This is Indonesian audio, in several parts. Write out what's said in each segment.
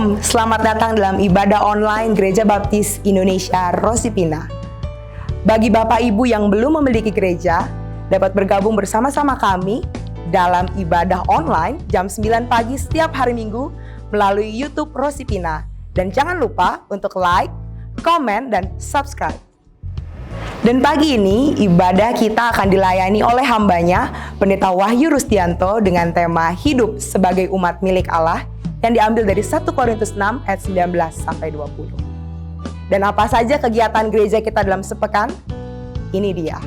Shalom, selamat datang dalam ibadah online Gereja Baptis Indonesia Rosipina. Bagi Bapak Ibu yang belum memiliki gereja, dapat bergabung bersama-sama kami dalam ibadah online jam 9 pagi setiap hari Minggu melalui YouTube Rosipina. Dan jangan lupa untuk like, komen, dan subscribe. Dan pagi ini ibadah kita akan dilayani oleh hambanya Pendeta Wahyu Rustianto dengan tema Hidup sebagai Umat Milik Allah yang diambil dari 1 Korintus 6 ayat 19 sampai 20. Dan apa saja kegiatan gereja kita dalam sepekan? Ini dia.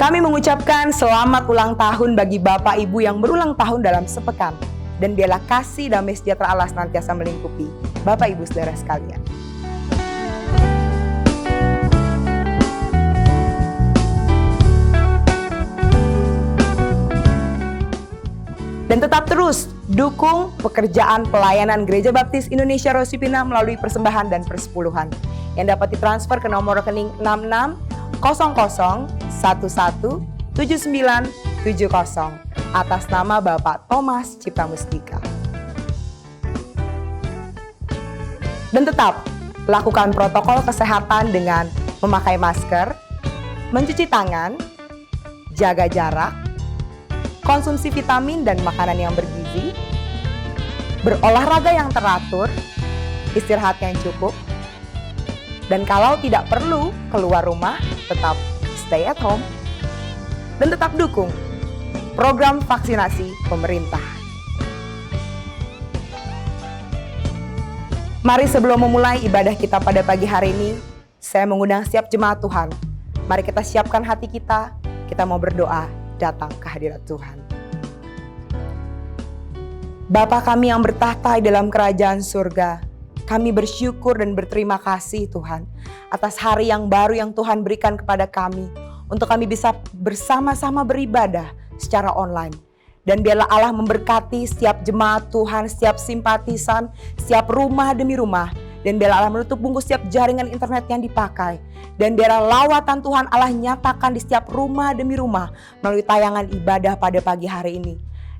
Kami mengucapkan selamat ulang tahun bagi Bapak Ibu yang berulang tahun dalam sepekan. Dan biarlah kasih damai sejahtera Allah senantiasa melingkupi Bapak Ibu saudara sekalian. Dan tetap terus dukung pekerjaan pelayanan Gereja Baptis Indonesia Rosipina melalui persembahan dan persepuluhan yang dapat ditransfer ke nomor rekening 6600117970 atas nama Bapak Thomas Cipta Mustika. Dan tetap lakukan protokol kesehatan dengan memakai masker, mencuci tangan, jaga jarak, konsumsi vitamin dan makanan yang bergizi, berolahraga yang teratur, istirahat yang cukup, dan kalau tidak perlu keluar rumah, tetap stay at home. Dan tetap dukung program vaksinasi pemerintah. Mari sebelum memulai ibadah kita pada pagi hari ini, saya mengundang setiap jemaat Tuhan. Mari kita siapkan hati kita mau berdoa datang ke hadirat Tuhan. Bapa kami yang bertahta di dalam kerajaan surga, kami bersyukur dan berterima kasih Tuhan atas hari yang baru yang Tuhan berikan kepada kami untuk kami bisa bersama-sama beribadah secara online. Dan biarlah Allah memberkati setiap jemaat Tuhan, setiap simpatisan, setiap rumah demi rumah. Dan biarlah Allah menutup bungkus setiap jaringan internet yang dipakai. Dan biarlah lawatan Tuhan Allah nyatakan di setiap rumah demi rumah melalui tayangan ibadah pada pagi hari ini.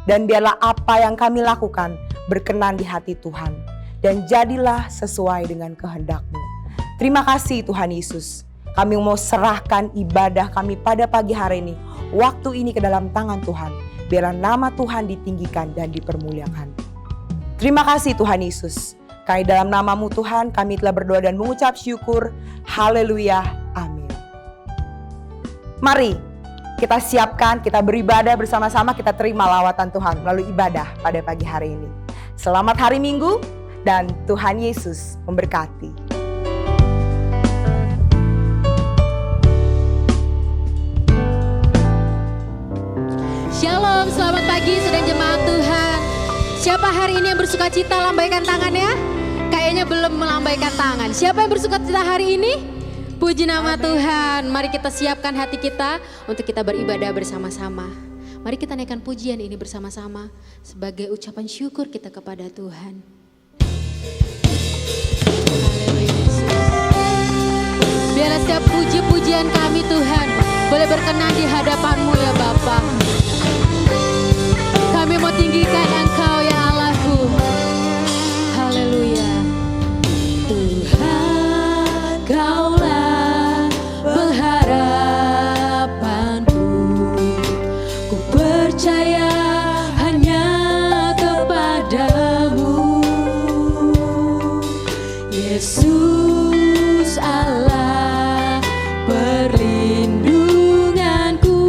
Dan biarlah apa yang kami lakukan berkenan di hati Tuhan. Dan jadilah sesuai dengan kehendak-Mu. Terima kasih Tuhan Yesus. Kami mau serahkan ibadah kami pada pagi hari ini, waktu ini ke dalam tangan Tuhan. Biarlah nama Tuhan ditinggikan dan dipermuliakan. Terima kasih Tuhan Yesus. Karena dalam nama-Mu Tuhan kami telah berdoa dan mengucap syukur. Haleluya. Amin. Mari kita siapkan, kita beribadah bersama-sama, kita terima lawatan Tuhan melalui ibadah pada pagi hari ini. Selamat hari Minggu. Dan Tuhan Yesus memberkati. Shalom, selamat pagi saudara jemaat Tuhan. Siapa hari ini yang bersuka cita, lambaikan tangannya? Kayaknya belum melambaikan tangan. Siapa yang bersuka cita hari ini? Puji nama Tuhan. Mari kita siapkan hati kita untuk kita beribadah bersama-sama. Mari kita naikkan pujian ini bersama-sama sebagai ucapan syukur kita kepada Tuhan. Biarlah setiap puji-pujian kami Tuhan boleh berkenan di hadapan-Mu ya Bapa. Kami mau tinggikan Engkau ya Allahku. Haleluya. Tuhan Kaulah pengharapanku. Ku percaya hanya kepadamu. Yesus Allah perlindunganku,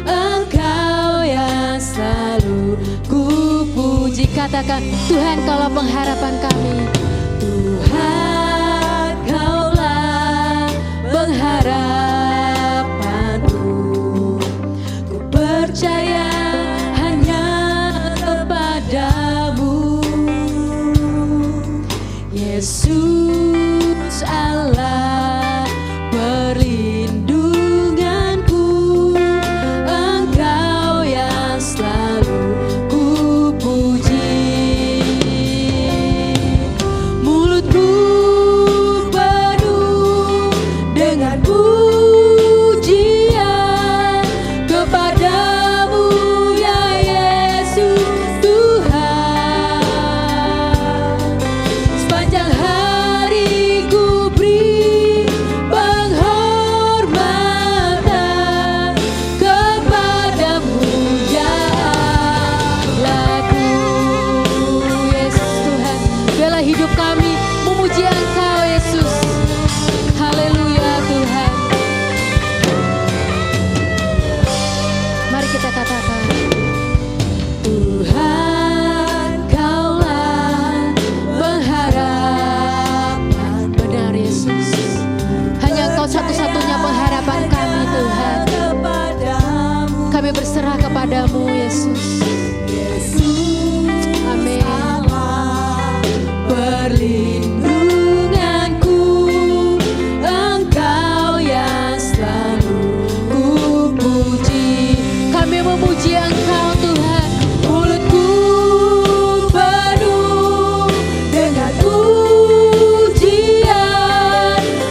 Engkau yang selalu ku puji. Katakan, Tuhan Kaulah pengharapan kami. Tuhan Kaulah pengharapanku. Ku percaya hanya Yesus Allah perlindunganku, Engkau yang selalu ku puji. Mulutku penuh dengan pujian kepadamu ya Yesus Tuhan. Sepanjang hari ku beri penghormatan kepadamu ya Allahku. Yesus Tuhan, biarlah hidup kami memuji Engkau Yesus. Haleluya Tuhan. Mari kita katakan, Tuhan Kaulah pengharapan. Benar Yesus, hanya Engkau satu-satunya pengharapan kami Tuhan. Kami berserah kepadamu Yesus. Amin. Perlindunganku, Engkau yang selalu ku puji. Kami memuji Engkau Tuhan. Mulutku penuh dengan pujian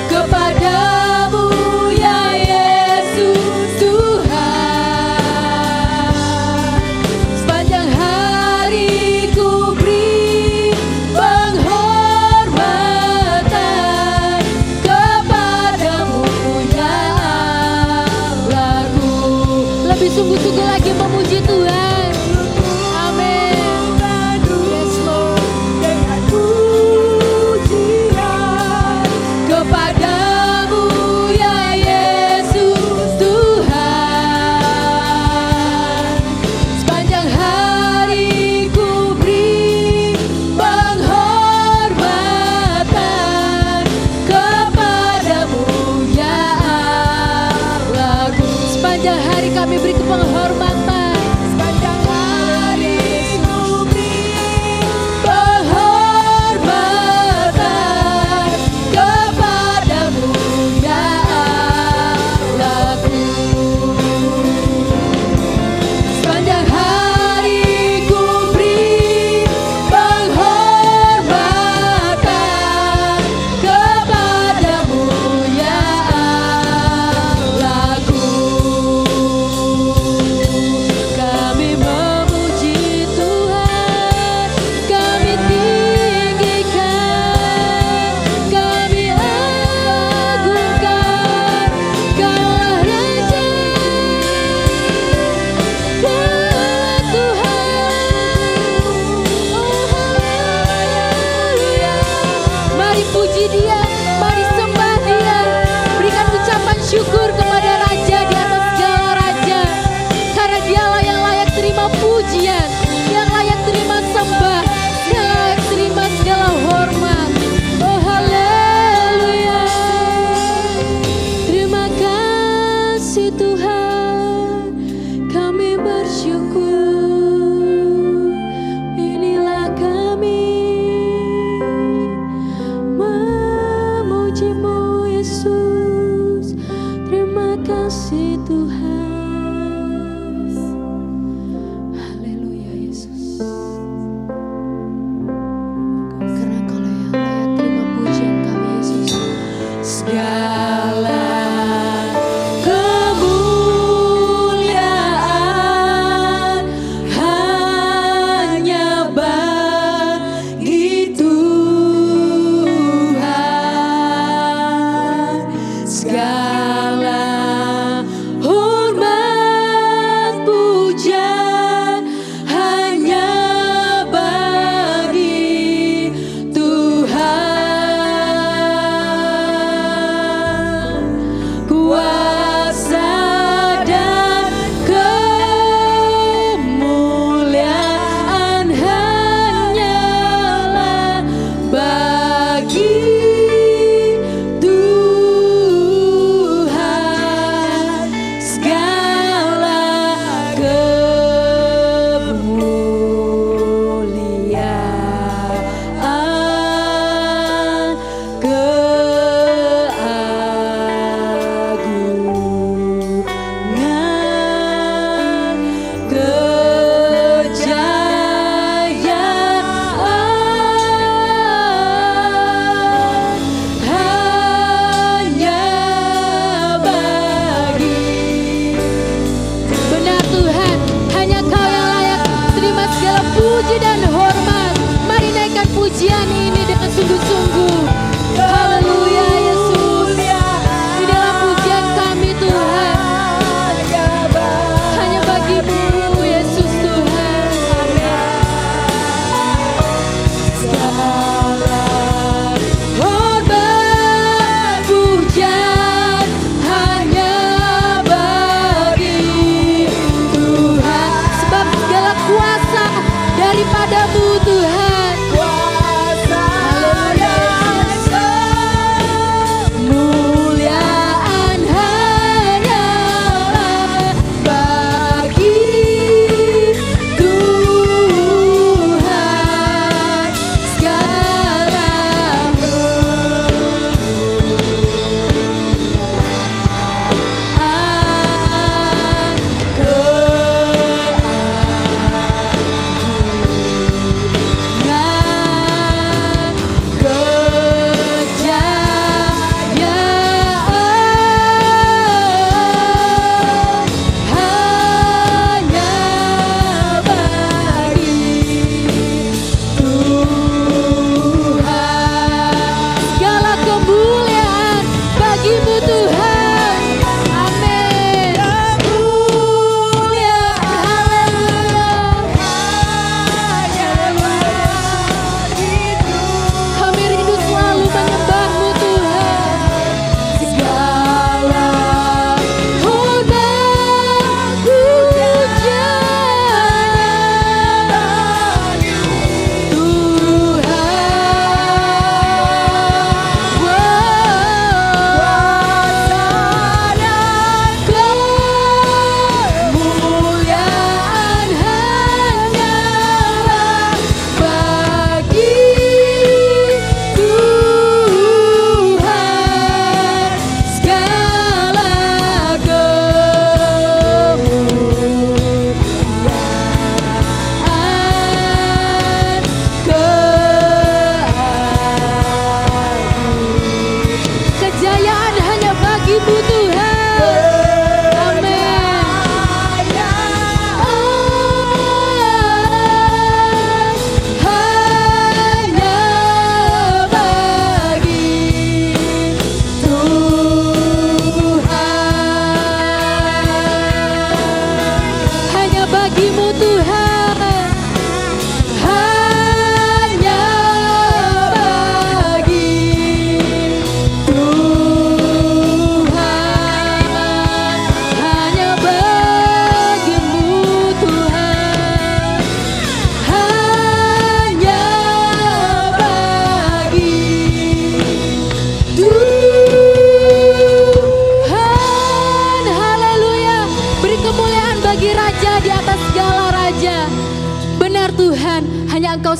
kepadamu ya Yesus Tuhan. Sepanjang hari ku beri penghormatan kepadamu ya Allahku. Lebih sungguh-sungguh lagi memuji Tuhan. Amin. Yes Lord. Dengan pujian kepadamu ya Yesus Tuhan. Sepanjang hari ku beri penghormatan kepadamu ya Allahku. Sepanjang hari kami beri penghormatan. Sepanjang hari ku beri penghormatan kepadamu ya Allahku. Sepanjang hari ku beri penghormatan kepadamu ya Allahku. Kami memuji Tuhan, kami tinggikan, kami agungkan, Kaulah Raja, Kaulah Tuhan. Oh haleluya. Mari puji Dia, mari sembah Dia, berikan ucapan syukur kepada Raja di atas segala raja, karena Dialah yang layak terima pujian, yang layak terima sembah, yang layak terima segala hormat. Oh haleluya. Terima kasih Tuhan, kami bersyukur. Inilah kami memujimu Yesus. Terima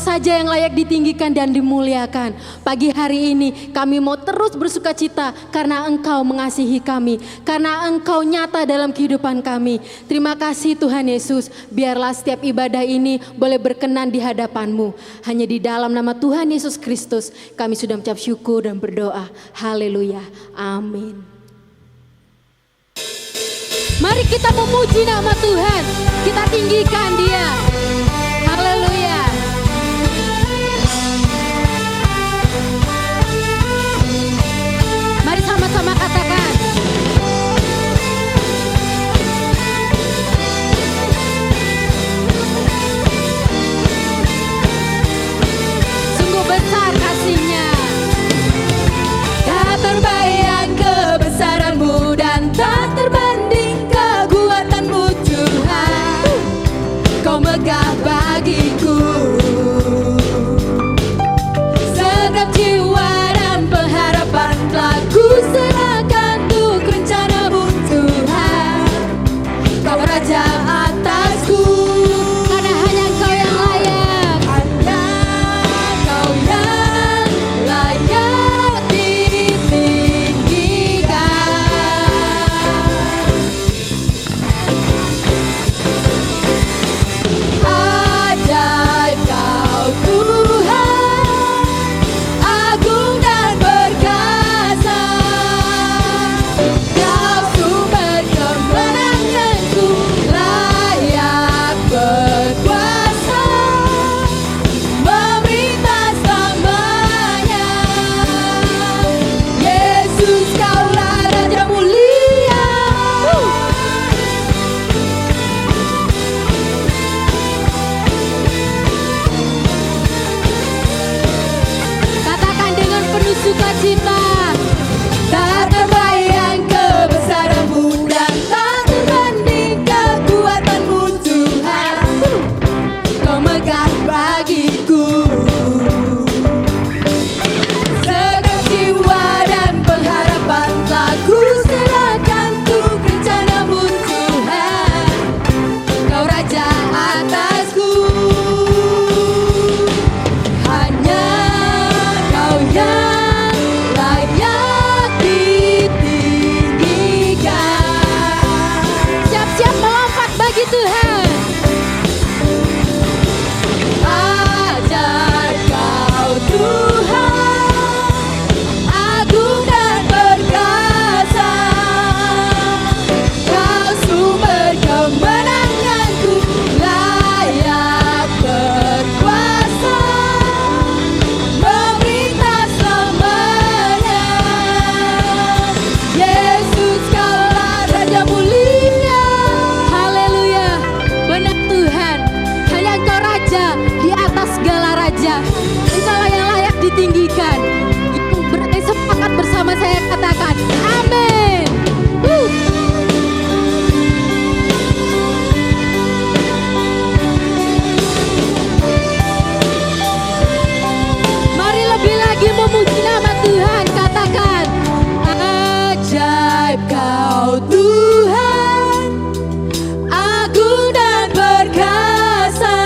saja yang layak ditinggikan dan dimuliakan. Pagi hari ini kami mau terus bersukacita karena Engkau mengasihi kami, karena Engkau nyata dalam kehidupan kami. Terima kasih Tuhan Yesus, biarlah setiap ibadah ini boleh berkenan di hadapan-Mu. Hanya di dalam nama Tuhan Yesus Kristus kami sudah mengucap syukur dan berdoa. Haleluya, amin. Mari kita memuji nama Tuhan, kita tinggikan Dia. Haleluya. Mari sama-sama katakan. Sungguh besar kasih-Nya. Tak terbayang kebesaran-Mu dan tak terbanding kekuatan-Mu Tuhan. Kau megah bagiku. Segenap jiwa dan pengharapan telah ku serahkan untuk rencana-Mu Tuhan. Kau Raja atasku. Karena hanya Engkau yang layak. Hanya Engkau yang layak ditinggikan. Ajaib Kau Tuhan, agung dan perkasa. Kau sumber kemenanganku, layak berkuasa, memerintah selamanya. Yesus Kaulah Raja mulia. Katakan dengan penuh sukacita. Tak terbayang kebesaran-Mu dan tak terbanding kekuatan-Mu Tuhan. Kau megah bagiku. Segenap jiwa dan pengharapan telah ku serahkan untuk rencana-Mu Tuhan. Kau Raja atasku. Hanya Kau yang layak ditinggikan. Siap-siap melompat bagi Tuhan. Ajaib Kau Tuhan, agung dan perkasa. Kau sumber kemenanganku, layak berkuasa, memerintah selamanya. Yesus Kaulah Raja mulia. Haleluya. Benar Tuhan, hanya Engkau Raja di atas segala raja. Engkaulah yang layak ditinggikan. Yang sepakat bersama saya katakan amin. Mari lebih lagi memuji nama Tuhan. Katakan ajaib Kau Tuhan, agung dan perkasa.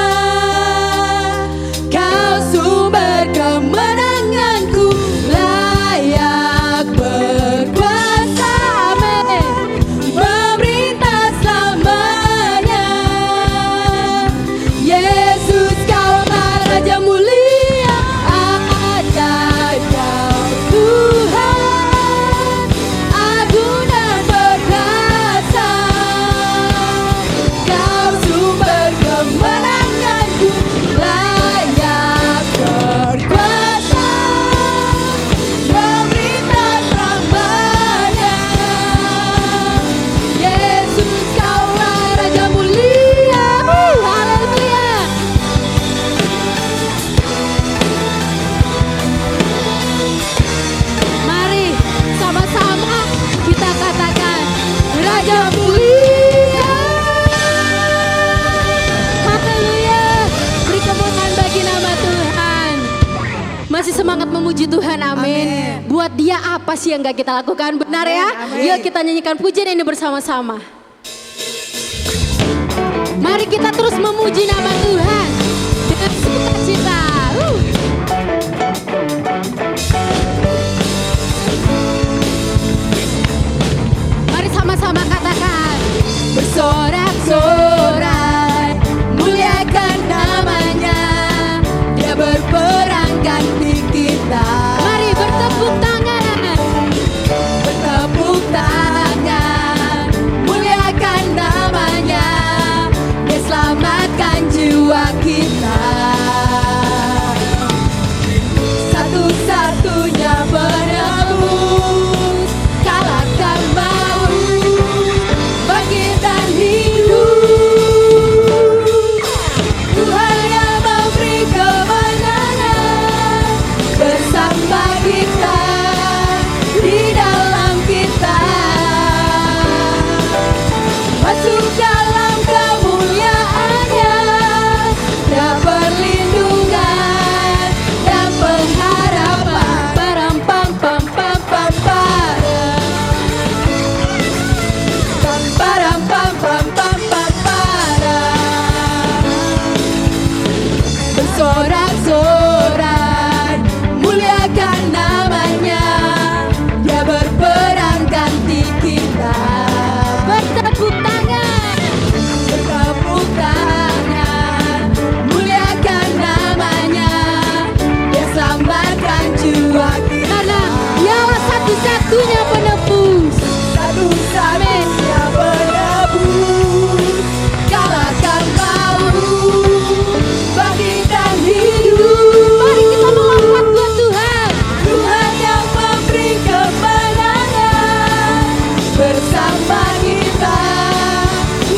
Kau sumber kemenanganku, layak berkuasa, amin, memerintah selamanya. Yesus Kaulah Raja mulia. Ajaib Kau Tuhan, agung dan perkasa. Kau sumber kemenanganku, layak berkuasa, memerintah selamanya. Yesus Kaulah Raja mulia. Haleluya. Mari sama-sama kita katakan Raja mulia. Haleluya. Beri kemuliaan bagi nama Tuhan. Masih semangat memuji Tuhan, amin. Buat Dia apa sih yang gak kita lakukan, benar ya? Yuk kita nyanyikan pujian ini bersama-sama. Mari kita terus memuji nama Tuhan dengan sukacita. satu-satunya penebus. Satu-satunya penebus. Kalahkan maut, bangkitkan hidup. Mari kita melompat buat Tuhan. Tuhan yang memberi kemenangan bersama kita,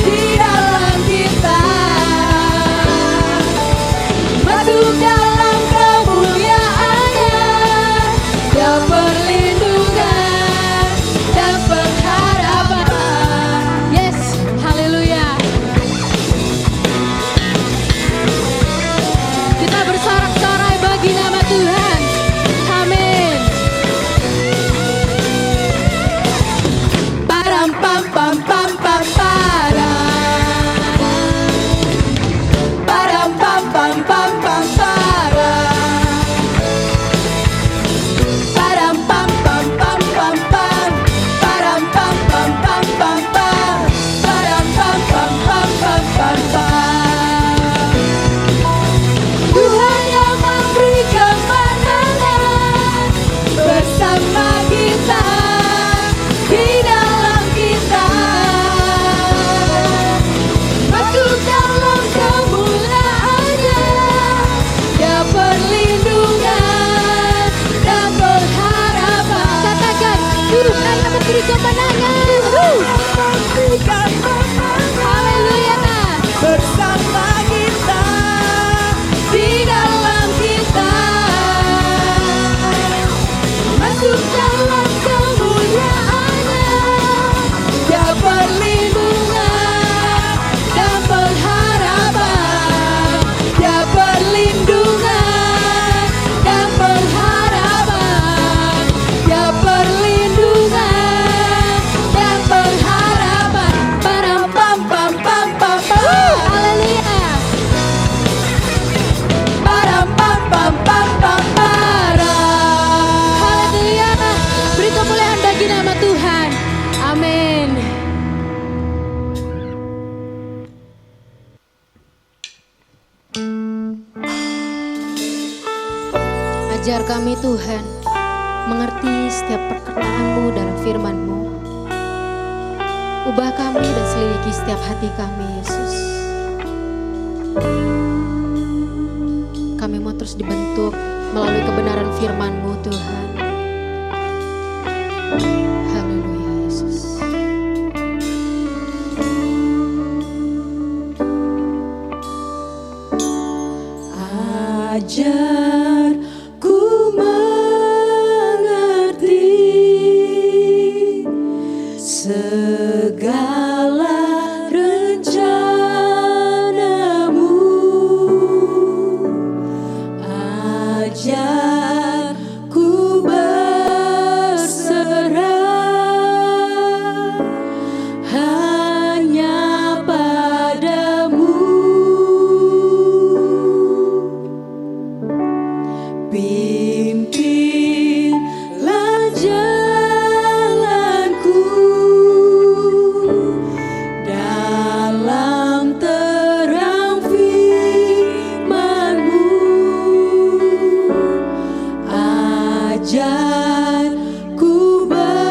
di dalam kita. Masuk dalam kemuliaan-Nya, dan perlindungan dan pengharapan. Yes, haleluya. Kita bersorak-sorai bagi nama Tuhan. Amin. Param pam pam pam pam param. Param pam pam pam pam param. Param pam pam pam pam pam. Param pam pam pam pam pam. Param pam pam pam pam pam pam. Tuhan yang memberi kemenangan bersama kita, di dalam kita. Masuk dalam kemuliaan-Nya, dan perlindungan dan pengharapan. Katakan, Tuhan yang memberi kemenangan. Haleluya. Bersama kita, di dalam kita. Masuk dalam kemuliaan-Nya, dan perlindungan dan pengharapan. Dan perlindungan dan pengharapan. Dan perlindungan dan pengharapan. Param pam pam pam pam pam. Haleluya. Param pam pam pam pam param. Haleluya. Beri kemuliaan bagi nama Tuhan. Amin. Ajar kami Tuhan mengerti setiap perkataan-Mu dalam firman-Mu. Ubah kami dan selidiki setiap hati kami, Yesus. Kami mau terus dibentuk melalui kebenaran firman-Mu, Tuhan. Haleluya, Yesus. Ajar ku mengerti segala rencana-Mu. Ajar ku berserah hanya padamu. Pimpinlah jalanku dalam terang firman-Mu. Ajar ku berharap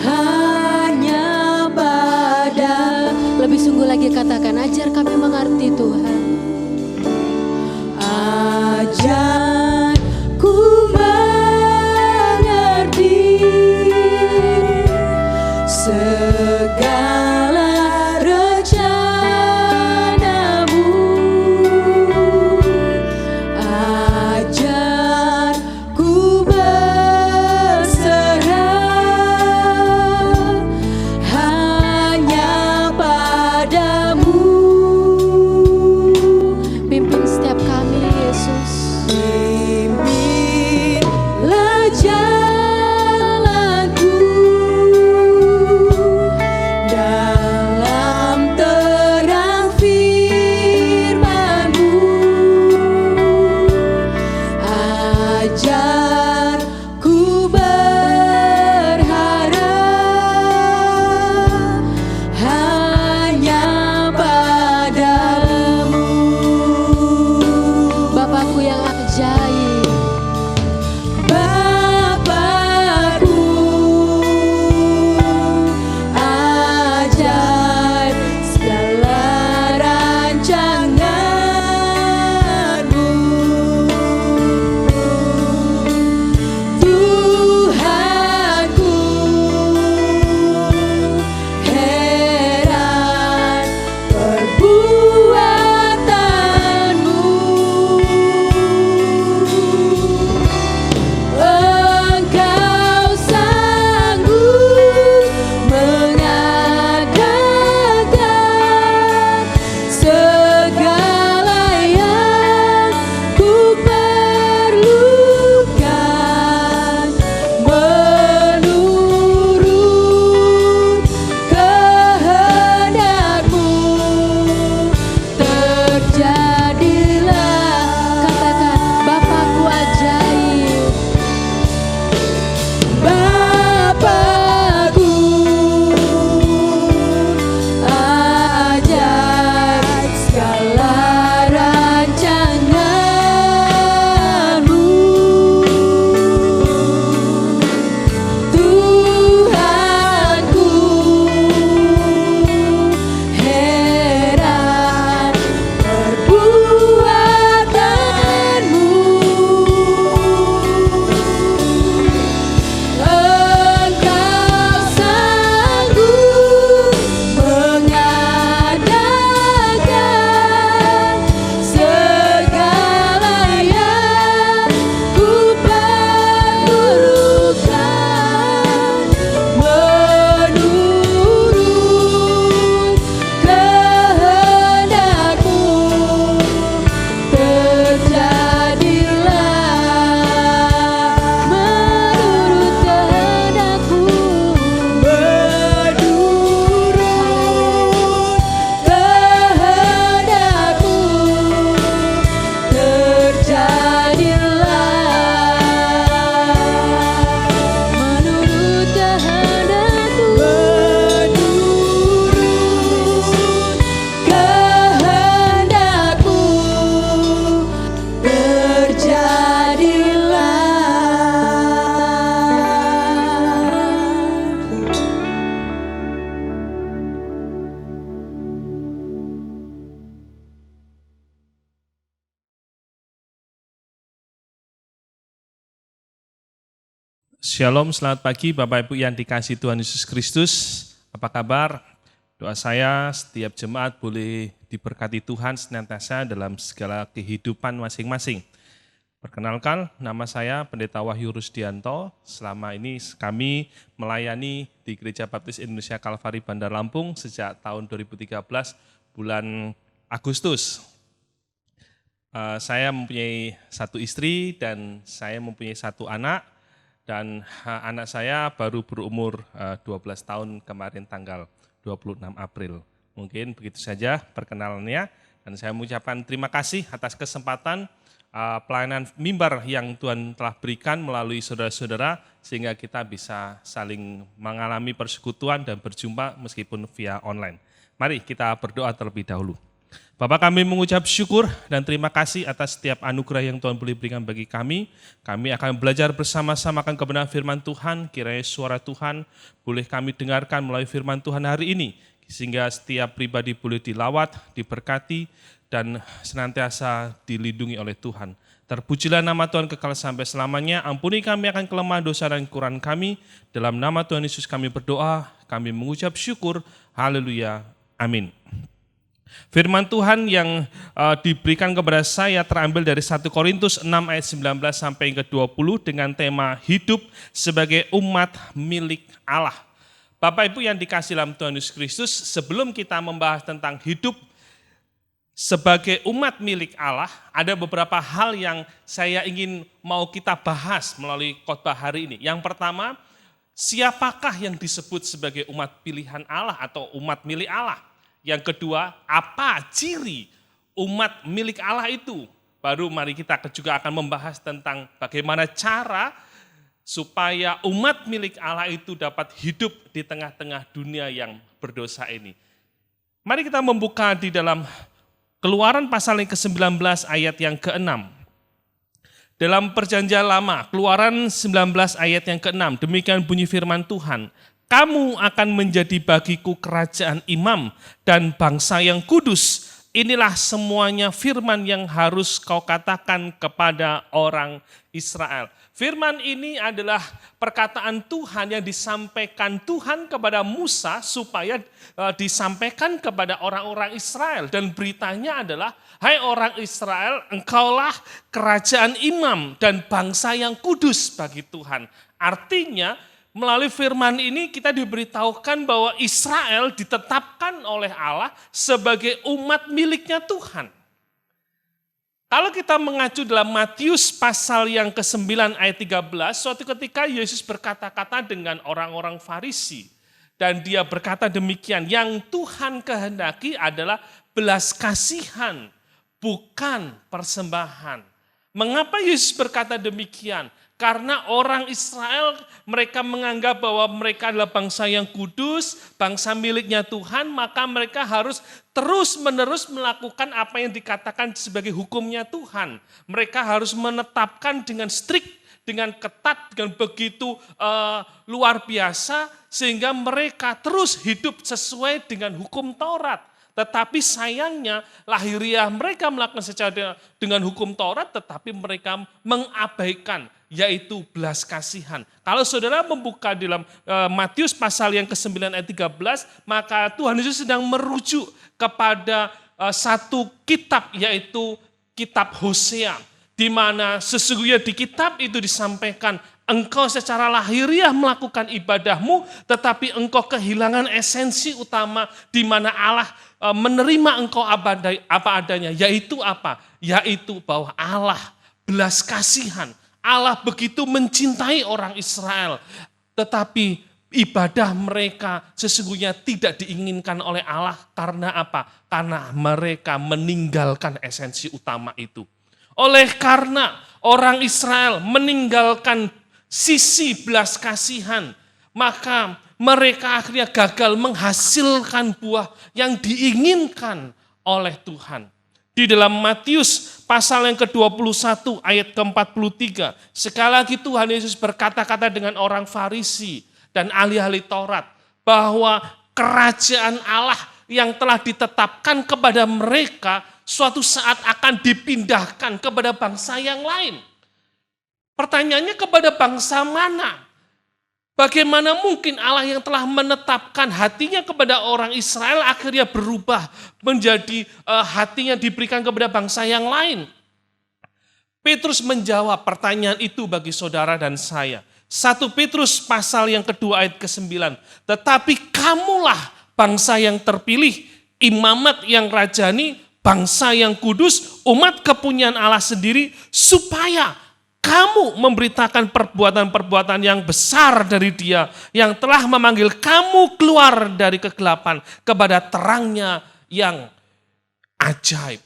hanya pada. Lebih sungguh lagi katakan, ajar kami mengerti Tuhan. Ajar ku mengerti segala rencana-Mu. Ajar ku berserah hanya padamu. Pimpin setiap kami, Yesus. Pimpinlah jalanku dalam terang firman-Mu. Ajar ku berharap hanya padamu. Bapakku yang ajaib, Shalom, selamat pagi Bapak Ibu yang dikasihi Tuhan Yesus Kristus. Apa kabar? Doa saya setiap jemaat boleh diberkati Tuhan senantiasa dalam segala kehidupan masing-masing. Perkenalkan, nama saya Pendeta Wahyu Rusdianto. Selama ini kami melayani di Gereja Baptis Indonesia Kalvari Bandar Lampung sejak tahun 2013 bulan Agustus. Saya mempunyai satu istri dan saya mempunyai satu anak. Dan anak saya baru berumur 12 tahun kemarin tanggal 26 April. Mungkin begitu saja perkenalannya. Dan saya mengucapkan terima kasih atas kesempatan pelayanan mimbar yang Tuhan telah berikan melalui saudara-saudara sehingga kita bisa saling mengalami persekutuan dan berjumpa meskipun via online. Mari kita berdoa terlebih dahulu. Bapak, kami mengucap syukur dan terima kasih atas setiap anugerah yang Tuhan boleh berikan bagi kami. Kami akan belajar bersama-sama akan kebenaran firman Tuhan, kiranya suara Tuhan boleh kami dengarkan melalui firman Tuhan hari ini, sehingga setiap pribadi boleh dilawat, diberkati, dan senantiasa dilindungi oleh Tuhan. Terpujilah nama Tuhan kekal sampai selamanya, ampuni kami akan kelemahan dosa dan kekurangan kami. Dalam nama Tuhan Yesus kami berdoa, kami mengucap syukur, haleluya, amin. Firman Tuhan yang diberikan kepada saya terambil dari 1 Korintus 6 ayat 19 sampai ke 20 dengan tema hidup sebagai umat milik Allah. Bapak Ibu yang dikasihi dalam Tuhan Yesus Kristus, sebelum kita membahas tentang hidup sebagai umat milik Allah, ada beberapa hal yang saya ingin mau kita bahas melalui khotbah hari ini. Yang pertama, siapakah yang disebut sebagai umat pilihan Allah atau umat milik Allah? Yang kedua, apa ciri umat milik Allah itu? Baru mari kita juga akan membahas tentang bagaimana cara supaya umat milik Allah itu dapat hidup di tengah-tengah dunia yang berdosa ini. Mari kita membuka di dalam Keluaran pasal yang ke-19 ayat yang ke-6. Dalam perjanjian lama, Keluaran 19 ayat yang ke-6, demikian bunyi firman Tuhan. Kamu akan menjadi bagiku kerajaan imam dan bangsa yang kudus. Inilah semuanya firman yang harus kau katakan kepada orang Israel. Firman ini adalah perkataan Tuhan yang disampaikan Tuhan kepada Musa supaya disampaikan kepada orang-orang Israel. Dan beritanya adalah, hai orang Israel, engkaulah kerajaan imam dan bangsa yang kudus bagi Tuhan. Artinya, melalui firman ini kita diberitahukan bahwa Israel ditetapkan oleh Allah sebagai umat miliknya Tuhan. Kalau kita mengacu dalam Matius pasal yang ke-9 ayat 13, suatu ketika Yesus berkata-kata dengan orang-orang Farisi. Dan dia berkata demikian, yang Tuhan kehendaki adalah belas kasihan, bukan persembahan. Mengapa Yesus berkata demikian? Karena orang Israel mereka menganggap bahwa mereka adalah bangsa yang kudus, bangsa miliknya Tuhan, maka mereka harus terus-menerus melakukan apa yang dikatakan sebagai hukumnya Tuhan. Mereka harus menetapkan dengan strict, dengan ketat, dengan begitu luar biasa, sehingga mereka terus hidup sesuai dengan hukum Taurat. Tetapi sayangnya lahiriah mereka melakukan secara dengan hukum Taurat, tetapi mereka mengabaikan, yaitu belas kasihan. Kalau saudara membuka di dalam Matius pasal yang ke-9 ayat 13, maka Tuhan Yesus sedang merujuk kepada satu kitab, yaitu kitab Hosea. Di mana sesungguhnya di kitab itu disampaikan, engkau secara lahiriah melakukan ibadahmu, tetapi engkau kehilangan esensi utama di mana Allah menerima engkau apa adanya. Yaitu apa? Yaitu bahwa Allah belas kasihan. Allah begitu mencintai orang Israel. Tetapi ibadah mereka sesungguhnya tidak diinginkan oleh Allah. Karena apa? Karena mereka meninggalkan esensi utama itu. Oleh karena orang Israel meninggalkan sisi belas kasihan, maka mereka akhirnya gagal menghasilkan buah yang diinginkan oleh Tuhan. Di dalam Matius pasal yang ke-21 ayat ke-43, sekali lagi Tuhan Yesus berkata-kata dengan orang Farisi dan ahli-ahli Taurat bahwa kerajaan Allah yang telah ditetapkan kepada mereka suatu saat akan dipindahkan kepada bangsa yang lain. Pertanyaannya kepada bangsa mana? Bagaimana mungkin Allah yang telah menetapkan hatinya kepada orang Israel akhirnya berubah menjadi hatinya diberikan kepada bangsa yang lain? Petrus menjawab pertanyaan itu bagi saudara dan saya. 1 Petrus pasal yang kedua ayat ke-9. Tetapi kamulah bangsa yang terpilih, imamat yang rajani, bangsa yang kudus, umat kepunyaan Allah sendiri, supaya kamu memberitakan perbuatan-perbuatan yang besar dari Dia yang telah memanggil kamu keluar dari kegelapan kepada terangnya yang ajaib.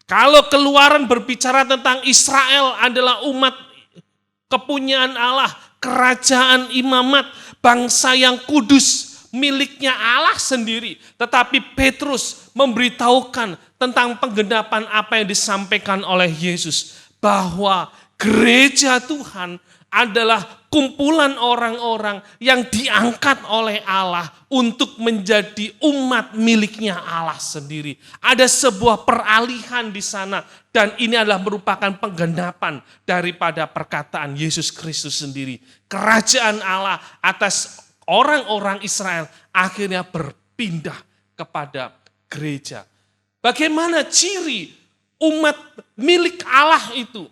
Kalau Keluaran berbicara tentang Israel adalah umat kepunyaan Allah, kerajaan imamat, bangsa yang kudus, miliknya Allah sendiri. Tetapi Petrus memberitahukan tentang penggenapan apa yang disampaikan oleh Yesus, bahwa gereja Tuhan adalah kumpulan orang-orang yang diangkat oleh Allah untuk menjadi umat miliknya Allah sendiri. Ada sebuah peralihan di sana dan ini adalah merupakan penggenapan daripada perkataan Yesus Kristus sendiri. Kerajaan Allah atas orang-orang Israel akhirnya berpindah kepada gereja. Bagaimana ciri umat milik Allah itu?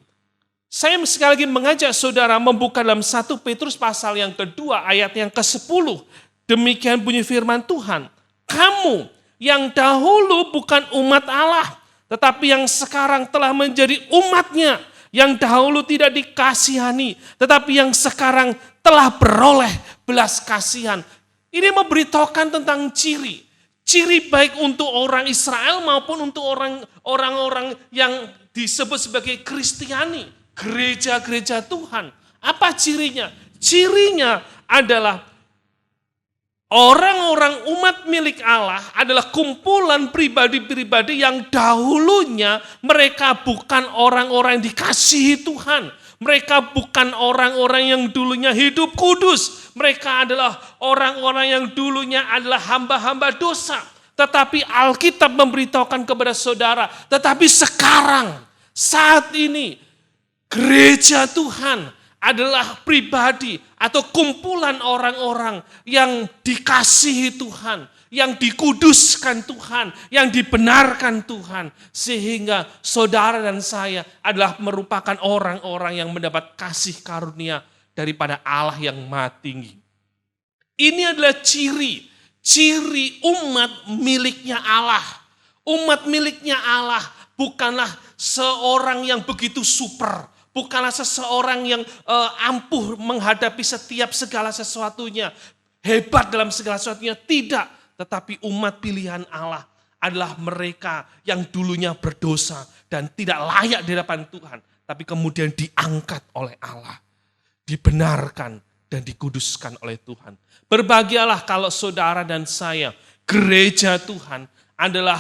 Saya sekali lagi mengajak saudara membuka dalam 1 Petrus pasal yang kedua ayat yang ke-10. Demikian bunyi firman Tuhan. Kamu yang dahulu bukan umat Allah, tetapi yang sekarang telah menjadi umatnya. Yang dahulu tidak dikasihani, tetapi yang sekarang telah beroleh belas kasihan. Ini memberitahukan tentang ciri. Ciri baik untuk orang Israel maupun untuk orang-orang yang disebut sebagai Kristiani. Gereja-gereja Tuhan. Apa cirinya? Cirinya adalah orang-orang umat milik Allah adalah kumpulan pribadi-pribadi yang dahulunya mereka bukan orang-orang yang dikasihi Tuhan. Mereka bukan orang-orang yang dulunya hidup kudus. Mereka adalah orang-orang yang dulunya adalah hamba-hamba dosa. Tetapi Alkitab memberitahukan kepada saudara, tetapi sekarang, saat ini, gereja Tuhan adalah pribadi atau kumpulan orang-orang yang dikasihi Tuhan, yang dikuduskan Tuhan, yang dibenarkan Tuhan. Sehingga saudara dan saya adalah merupakan orang-orang yang mendapat kasih karunia daripada Allah yang Maha Tinggi. Ini adalah ciri umat miliknya Allah. Umat miliknya Allah bukanlah seorang yang begitu super. Bukanlah seseorang yang ampuh menghadapi setiap segala sesuatunya. Hebat dalam segala sesuatunya. Tidak. Tetapi umat pilihan Allah adalah mereka yang dulunya berdosa dan tidak layak di hadapan Tuhan. Tapi kemudian diangkat oleh Allah. Dibenarkan dan dikuduskan oleh Tuhan. Berbahagialah kalau saudara dan saya, gereja Tuhan adalah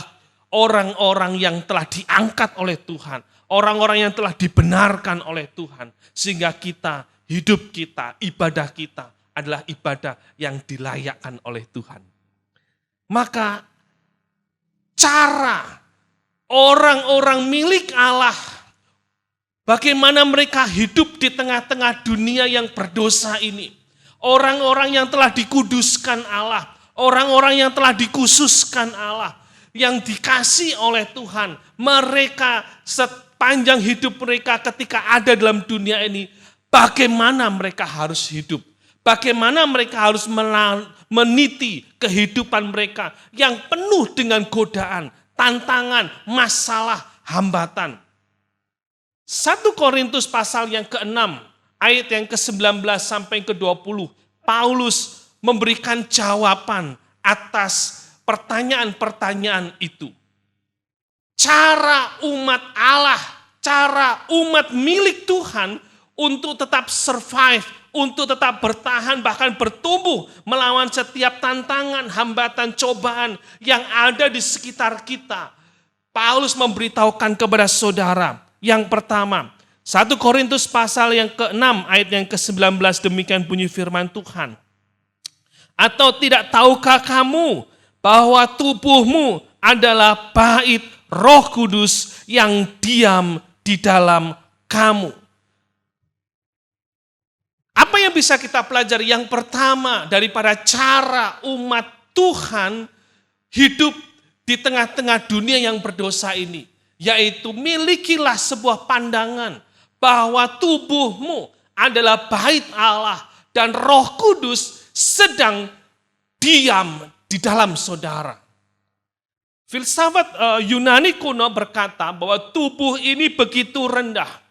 orang-orang yang telah diangkat oleh Tuhan. Orang-orang yang telah dibenarkan oleh Tuhan. Sehingga kita, hidup kita, ibadah kita adalah ibadah yang dilayakkan oleh Tuhan. Maka cara orang-orang milik Allah, bagaimana mereka hidup di tengah-tengah dunia yang berdosa ini. Orang-orang yang telah dikuduskan Allah. Orang-orang yang telah dikhususkan Allah. Yang dikasih oleh Tuhan. Mereka sepanjang hidup mereka ketika ada dalam dunia ini, bagaimana mereka harus hidup, bagaimana mereka harus meniti kehidupan mereka yang penuh dengan godaan, tantangan, masalah, hambatan. 1 Korintus pasal yang ke-6, ayat yang ke-19 sampai ke-20, Paulus memberikan jawaban atas pertanyaan-pertanyaan itu. Cara umat Allah, cara umat milik Tuhan untuk tetap survive, untuk tetap bertahan, bahkan bertumbuh melawan setiap tantangan, hambatan, cobaan yang ada di sekitar kita. Paulus memberitahukan kepada saudara, yang pertama, 1 Korintus pasal yang ke-6 ayat yang ke-19 demikian bunyi firman Tuhan. Atau tidak tahukah kamu bahwa tubuhmu adalah bait Roh Kudus yang diam di dalam kamu. Apa Apa yang bisa kita pelajari? Yang pertama, daripada cara umat Tuhan hidup di tengah-tengah dunia yang berdosa ini, yaitu milikilah sebuah pandangan bahwa tubuhmu adalah bait Allah dan Roh Kudus sedang diam di dalam saudara. Filsafat Yunani kuno berkata bahwa tubuh ini begitu rendah.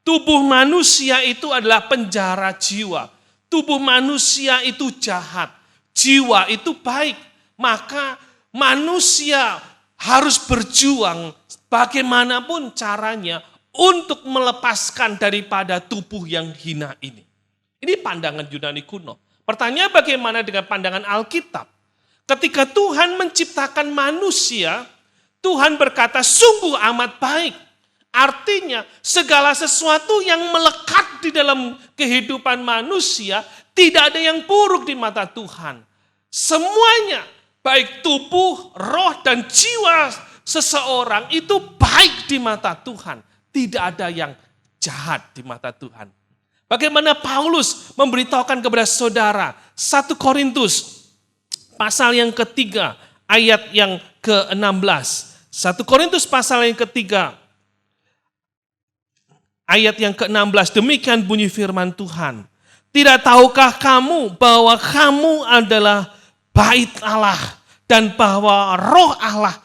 Tubuh manusia itu adalah penjara jiwa. Tubuh manusia itu jahat. Jiwa itu baik. Maka manusia harus berjuang bagaimanapun caranya untuk melepaskan daripada tubuh yang hina ini. Ini pandangan Yunani kuno. Pertanyaan bagaimana dengan pandangan Alkitab? Ketika Tuhan menciptakan manusia, Tuhan berkata sungguh amat baik. Artinya segala sesuatu yang melekat di dalam kehidupan manusia tidak ada yang buruk di mata Tuhan. Semuanya baik tubuh, roh dan jiwa seseorang itu baik di mata Tuhan. Tidak ada yang jahat di mata Tuhan. Bagaimana Paulus memberitahukan kepada saudara 1 Korintus pasal yang ketiga ayat yang ke-16. 1 Korintus pasal yang ketiga ayat yang ke-16, demikian bunyi firman Tuhan. Tidak tahukah kamu bahwa kamu adalah bait Allah dan bahwa roh Allah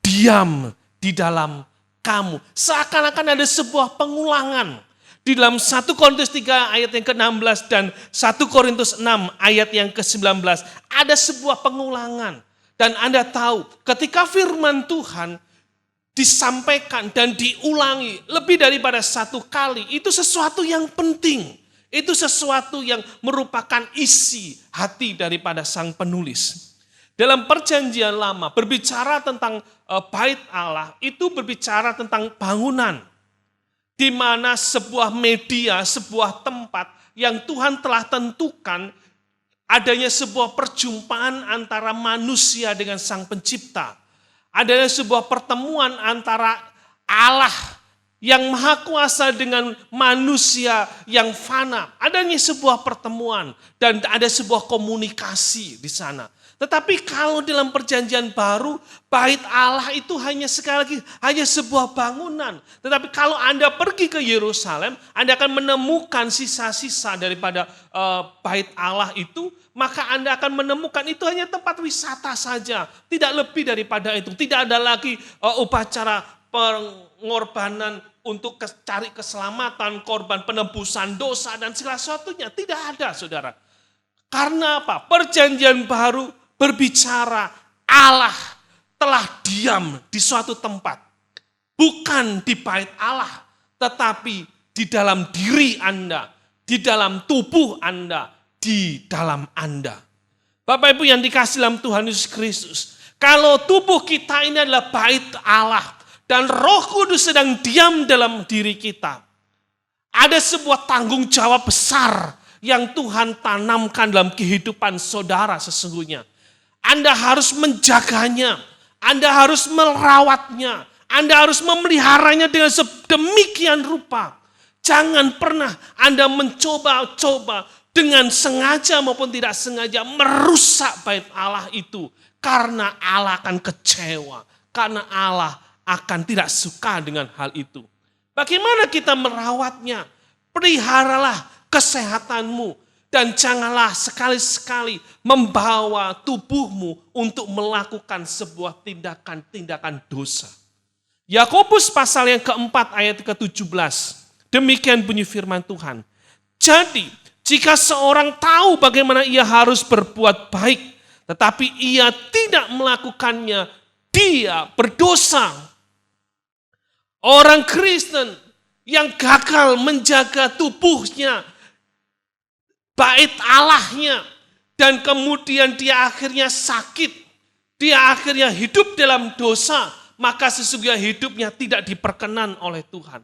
diam di dalam kamu. Seakan-akan ada sebuah pengulangan. Di dalam 1 Korintus 3 ayat yang ke-16 dan 1 Korintus 6 ayat yang ke-19. Ada sebuah pengulangan. Dan Anda tahu ketika firman Tuhan disampaikan dan diulangi lebih daripada satu kali, itu sesuatu yang penting. Itu sesuatu yang merupakan isi hati daripada sang penulis. Dalam perjanjian lama berbicara tentang bait Allah, itu berbicara tentang bangunan. Di mana sebuah media, sebuah tempat yang Tuhan telah tentukan adanya sebuah perjumpaan antara manusia dengan sang pencipta. Adanya sebuah pertemuan antara Allah yang maha kuasa dengan manusia yang fana. Adanya sebuah pertemuan dan ada sebuah komunikasi di sana. Tetapi kalau dalam perjanjian baru, bait Allah itu hanya sekali lagi hanya sebuah bangunan. Tetapi kalau Anda pergi ke Yerusalem, Anda akan menemukan sisa-sisa daripada bait Allah itu. Maka Anda akan menemukan itu hanya tempat wisata saja. Tidak lebih daripada itu. Tidak ada lagi upacara pengorbanan untuk cari keselamatan, korban penebusan dosa dan segala sesuatunya. Tidak ada, saudara. Karena apa? Perjanjian baru berbicara Allah telah diam di suatu tempat. Bukan di bait Allah, tetapi di dalam diri Anda, di dalam tubuh Anda, di dalam Anda. Bapak Ibu yang dikasihi dalam Tuhan Yesus Kristus, kalau tubuh kita ini adalah bait Allah dan Roh Kudus sedang diam dalam diri kita, ada sebuah tanggung jawab besar yang Tuhan tanamkan dalam kehidupan saudara sesungguhnya. Anda harus menjaganya, Anda harus merawatnya, Anda harus memeliharanya dengan sedemikian rupa. Jangan pernah Anda mencoba-coba dengan sengaja maupun tidak sengaja merusak bait Allah itu. Karena Allah akan kecewa, karena Allah akan tidak suka dengan hal itu. Bagaimana kita merawatnya? Peliharalah kesehatanmu. Dan janganlah sekali-sekali membawa tubuhmu untuk melakukan sebuah tindakan-tindakan dosa. Yakobus pasal yang keempat ayat ke-17. Demikian bunyi firman Tuhan. Jadi jika seorang tahu bagaimana ia harus berbuat baik, tetapi ia tidak melakukannya, dia berdosa. Orang Kristen yang gagal menjaga tubuhnya, bait Allahnya, dan kemudian dia akhirnya sakit, dia akhirnya hidup dalam dosa, maka sesungguhnya hidupnya tidak diperkenan oleh Tuhan.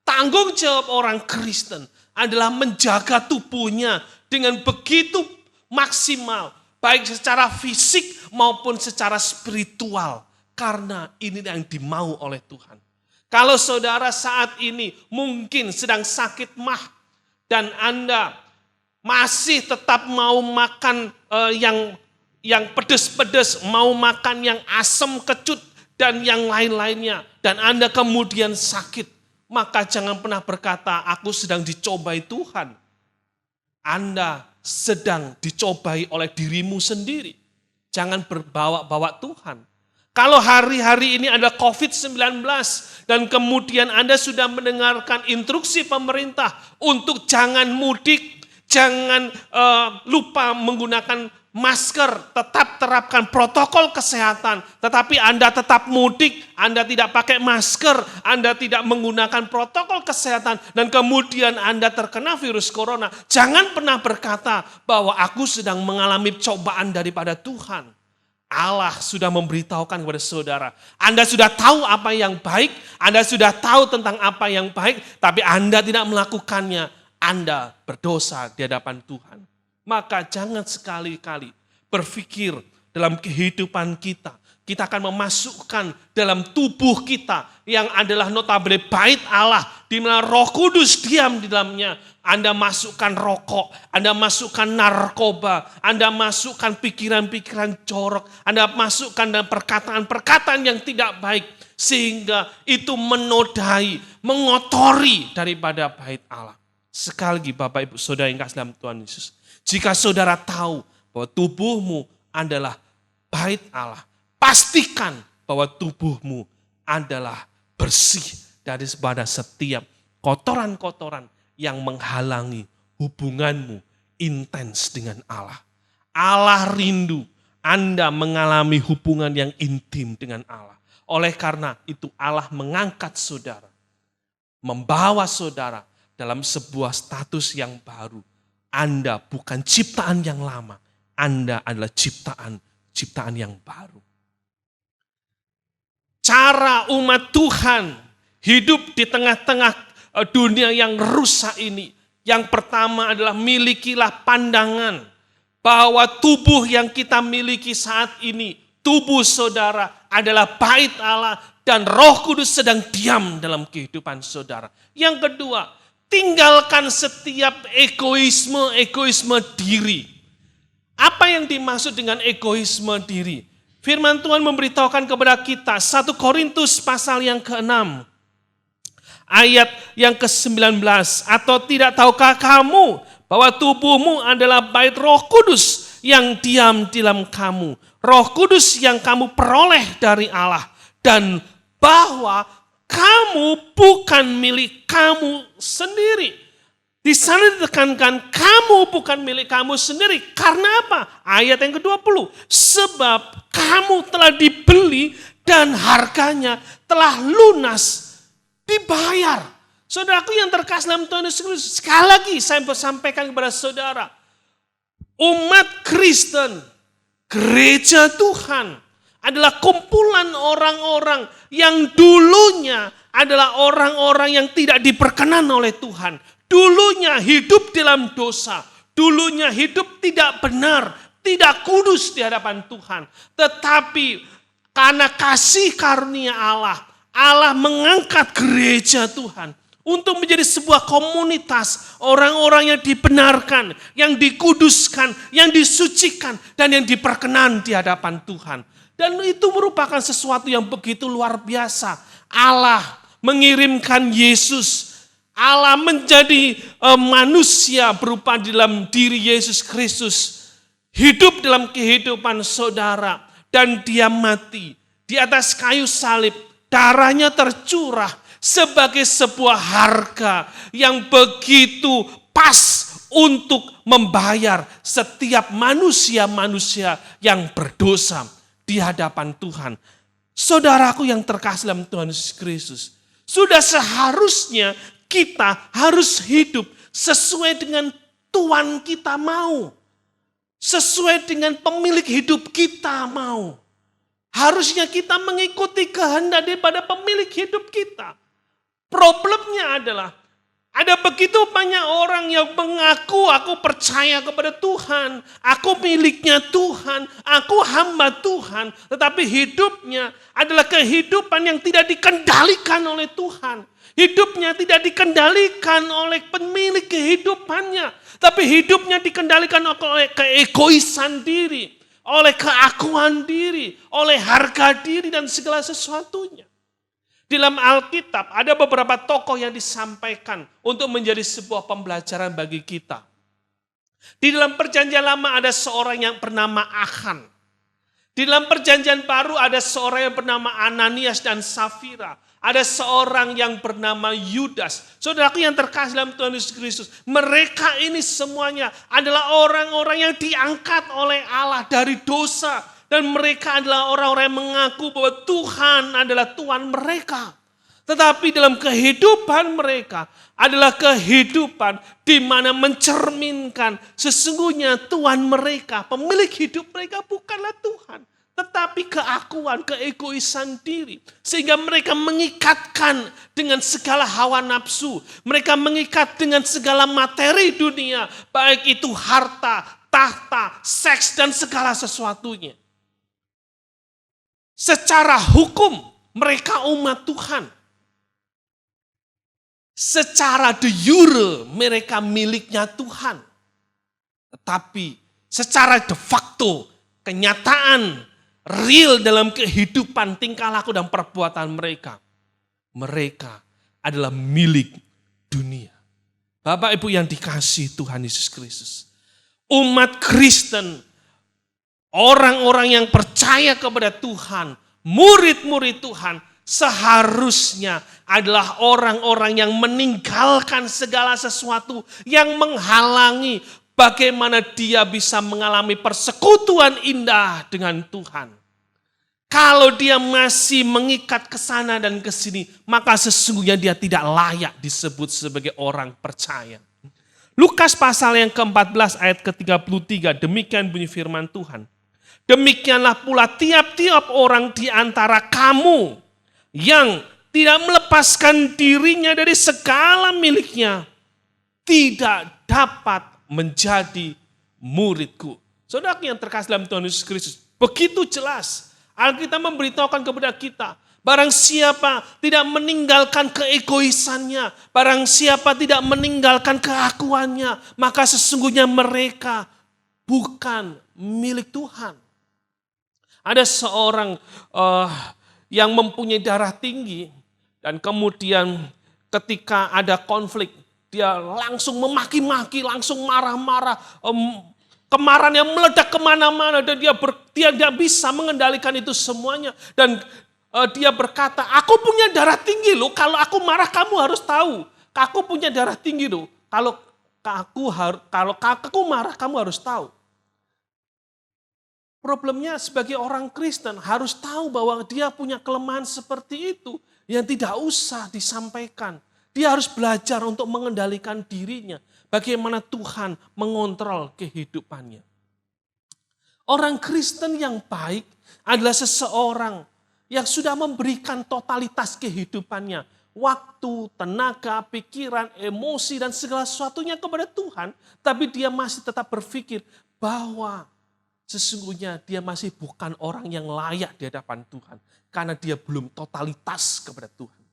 Tanggung jawab orang Kristen adalah menjaga tubuhnya dengan begitu maksimal, baik secara fisik maupun secara spiritual, karena ini yang dimau oleh Tuhan. Kalau saudara saat ini mungkin sedang sakit mah dan Anda masih tetap mau makan yang pedes-pedes, mau makan yang asam kecut dan yang lain-lainnya, dan Anda kemudian sakit, maka jangan pernah berkata, aku sedang dicobai Tuhan. Anda sedang dicobai oleh dirimu sendiri. Jangan berbawa-bawa Tuhan. Kalau hari-hari ini ada COVID-19 dan kemudian Anda sudah mendengarkan instruksi pemerintah untuk jangan mudik, jangan lupa menggunakan masker, tetap terapkan protokol kesehatan, tetapi Anda tetap mudik, Anda tidak pakai masker, Anda tidak menggunakan protokol kesehatan, dan kemudian Anda terkena virus corona, jangan pernah berkata bahwa aku sedang mengalami cobaan daripada Tuhan. Allah sudah memberitahukan kepada saudara, Anda sudah tahu apa yang baik, Anda sudah tahu tentang apa yang baik, tapi Anda tidak melakukannya, Anda berdosa di hadapan Tuhan. Maka jangan sekali-kali berpikir dalam kehidupan kita, kita akan memasukkan dalam tubuh kita yang adalah notabene bait Allah, di mana Roh Kudus diam di dalamnya. Anda masukkan rokok, Anda masukkan narkoba, Anda masukkan pikiran-pikiran jorok, Anda masukkan dalam perkataan-perkataan yang tidak baik, sehingga itu menodai, mengotori daripada bait Allah. Sekali lagi Bapak Ibu Saudara yang kasih dalam Tuhan Yesus, jika saudara tahu bahwa tubuhmu adalah bait Allah, pastikan bahwa tubuhmu adalah bersih dari setiap kotoran-kotoran yang menghalangi hubunganmu intens dengan Allah. Allah rindu Anda mengalami hubungan yang intim dengan Allah. Oleh karena itu Allah mengangkat saudara, membawa saudara dalam sebuah status yang baru. Anda bukan ciptaan yang lama, Anda adalah ciptaan yang baru. Cara umat Tuhan hidup di tengah-tengah dunia yang rusak ini, yang pertama adalah milikilah pandangan bahwa tubuh yang kita miliki saat ini, tubuh saudara adalah bait Allah dan Roh Kudus sedang diam dalam kehidupan saudara. Yang kedua, tinggalkan setiap egoisme diri. Apa yang dimaksud dengan egoisme diri? Firman Tuhan memberitahukan kepada kita, 1 Korintus pasal yang ke-6, ayat yang ke-19, atau tidak tahukah kamu bahwa tubuhmu adalah bait Roh Kudus yang diam di dalam kamu, Roh Kudus yang kamu peroleh dari Allah, dan bahwa kamu bukan milik kamu sendiri. Di sana ditekankan kamu bukan milik kamu sendiri. Karena apa? Ayat yang ke-20. Sebab kamu telah dibeli dan harganya telah lunas dibayar. Saudaraku yang terkasih dalam Tuhan Yesus Kristus, sekali lagi saya sampaikan kepada saudara, umat Kristen, gereja Tuhan adalah kumpulan orang-orang yang dulunya adalah orang-orang yang tidak diperkenan oleh Tuhan. Dulunya hidup dalam dosa, dulunya hidup tidak benar, tidak kudus di hadapan Tuhan. Tetapi karena kasih karunia Allah, Allah mengangkat gereja Tuhan untuk menjadi sebuah komunitas orang-orang yang dibenarkan, yang dikuduskan, yang disucikan, dan yang diperkenan di hadapan Tuhan. Dan itu merupakan sesuatu yang begitu luar biasa. Allah mengirimkan Yesus. Allah menjadi manusia berupa dalam diri Yesus Kristus. Hidup dalam kehidupan saudara. Dan dia mati di atas kayu salib. Darahnya tercurah sebagai sebuah harga yang begitu pas untuk membayar setiap manusia-manusia yang berdosa di hadapan Tuhan. Saudaraku yang terkasih dalam Tuhan Yesus Kristus, sudah seharusnya kita harus hidup sesuai dengan Tuhan kita mau. Sesuai dengan pemilik hidup kita mau. Harusnya kita mengikuti kehendak daripada pemilik hidup kita. Problemnya adalah Ada begitu banyak orang yang mengaku aku percaya kepada Tuhan, aku miliknya Tuhan, aku hamba Tuhan, tetapi hidupnya adalah kehidupan yang tidak dikendalikan oleh Tuhan. Hidupnya tidak dikendalikan oleh pemilik kehidupannya, tapi hidupnya dikendalikan oleh keegoisan diri, oleh keakuan diri, oleh harga diri dan segala sesuatunya. Di dalam Alkitab ada beberapa tokoh yang disampaikan untuk menjadi sebuah pembelajaran bagi kita. Di dalam Perjanjian Lama ada seorang yang bernama Achan. Di dalam Perjanjian Baru ada seorang yang bernama Ananias dan Safira. Ada seorang yang bernama Yudas. Saudaraku yang terkasih dalam Tuhan Yesus Kristus, mereka ini semuanya adalah orang-orang yang diangkat oleh Allah dari dosa. Dan mereka adalah orang-orang yang mengaku bahwa Tuhan adalah Tuhan mereka. Tetapi dalam kehidupan mereka adalah kehidupan di mana mencerminkan sesungguhnya Tuhan mereka, pemilik hidup mereka bukanlah Tuhan. Tetapi keakuan, keegoisan diri. Sehingga mereka mengikatkan dengan segala hawa nafsu. Mereka mengikat dengan segala materi dunia. Baik itu harta, tahta, seks dan segala sesuatunya. Secara hukum mereka umat Tuhan. Secara de jure mereka miliknya Tuhan. Tetapi secara de facto kenyataan real dalam kehidupan tingkah laku dan perbuatan mereka. Mereka adalah milik dunia. Bapak Ibu yang dikasihi Tuhan Yesus Kristus. Umat Kristen, orang-orang yang percaya kepada Tuhan, murid-murid Tuhan, seharusnya adalah orang-orang yang meninggalkan segala sesuatu yang menghalangi bagaimana dia bisa mengalami persekutuan indah dengan Tuhan. Kalau dia masih mengikat ke sana dan ke sini, maka sesungguhnya dia tidak layak disebut sebagai orang percaya. Lukas pasal yang ke-14 ayat ke-33, demikian bunyi firman Tuhan. Demikianlah pula tiap-tiap orang di antara kamu yang tidak melepaskan dirinya dari segala miliknya tidak dapat menjadi muridku. Saudara yang terkasih dalam Tuhan Yesus Kristus, begitu jelas Alkitab memberitahukan kepada kita, barang siapa tidak meninggalkan keegoisannya, barang siapa tidak meninggalkan keakuannya, maka sesungguhnya mereka bukan milik Tuhan. Ada seorang yang mempunyai darah tinggi dan kemudian ketika ada konflik dia langsung memaki-maki, langsung marah-marah, kemarahan yang meledak kemana-mana dan dia tidak bisa mengendalikan itu semuanya. Dan dia berkata, aku punya darah tinggi loh, kalau aku marah kamu harus tahu. Aku punya darah tinggi loh, kalau aku marah kamu harus tahu. Problemnya sebagai orang Kristen harus tahu bahwa dia punya kelemahan seperti itu yang tidak usah disampaikan. Dia harus belajar untuk mengendalikan dirinya. Bagaimana Tuhan mengontrol kehidupannya. Orang Kristen yang baik adalah seseorang yang sudah memberikan totalitas kehidupannya. Waktu, tenaga, pikiran, emosi dan segala sesuatunya kepada Tuhan. Tapi dia masih tetap berpikir bahwa sesungguhnya dia masih bukan orang yang layak di hadapan Tuhan. Karena dia belum totalitas kepada Tuhan.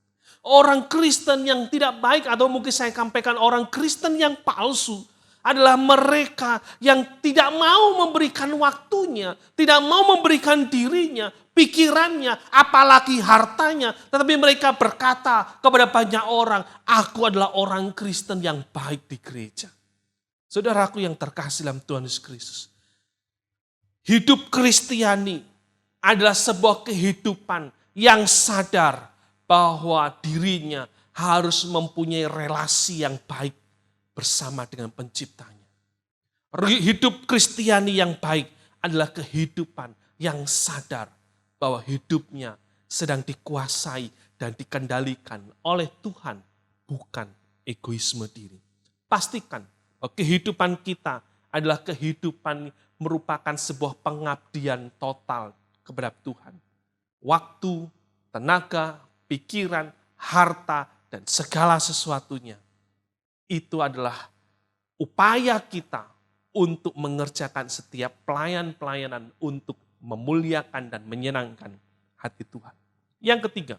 Orang Kristen yang tidak baik atau mungkin saya sampaikan orang Kristen yang palsu adalah mereka yang tidak mau memberikan waktunya, tidak mau memberikan dirinya, pikirannya, apalagi hartanya. Tetapi mereka berkata kepada banyak orang, aku adalah orang Kristen yang baik di gereja. Saudaraku yang terkasih dalam Tuhan Yesus Kristus. Hidup Kristiani adalah sebuah kehidupan yang sadar bahwa dirinya harus mempunyai relasi yang baik bersama dengan penciptanya. Hidup Kristiani yang baik adalah kehidupan yang sadar bahwa hidupnya sedang dikuasai dan dikendalikan oleh Tuhan, bukan egoisme diri. Pastikan bahwa kehidupan kita adalah kehidupan merupakan sebuah pengabdian total kepada Tuhan. Waktu, tenaga, pikiran, harta, dan segala sesuatunya itu adalah upaya kita untuk mengerjakan setiap pelayanan untuk memuliakan dan menyenangkan hati Tuhan. Yang ketiga,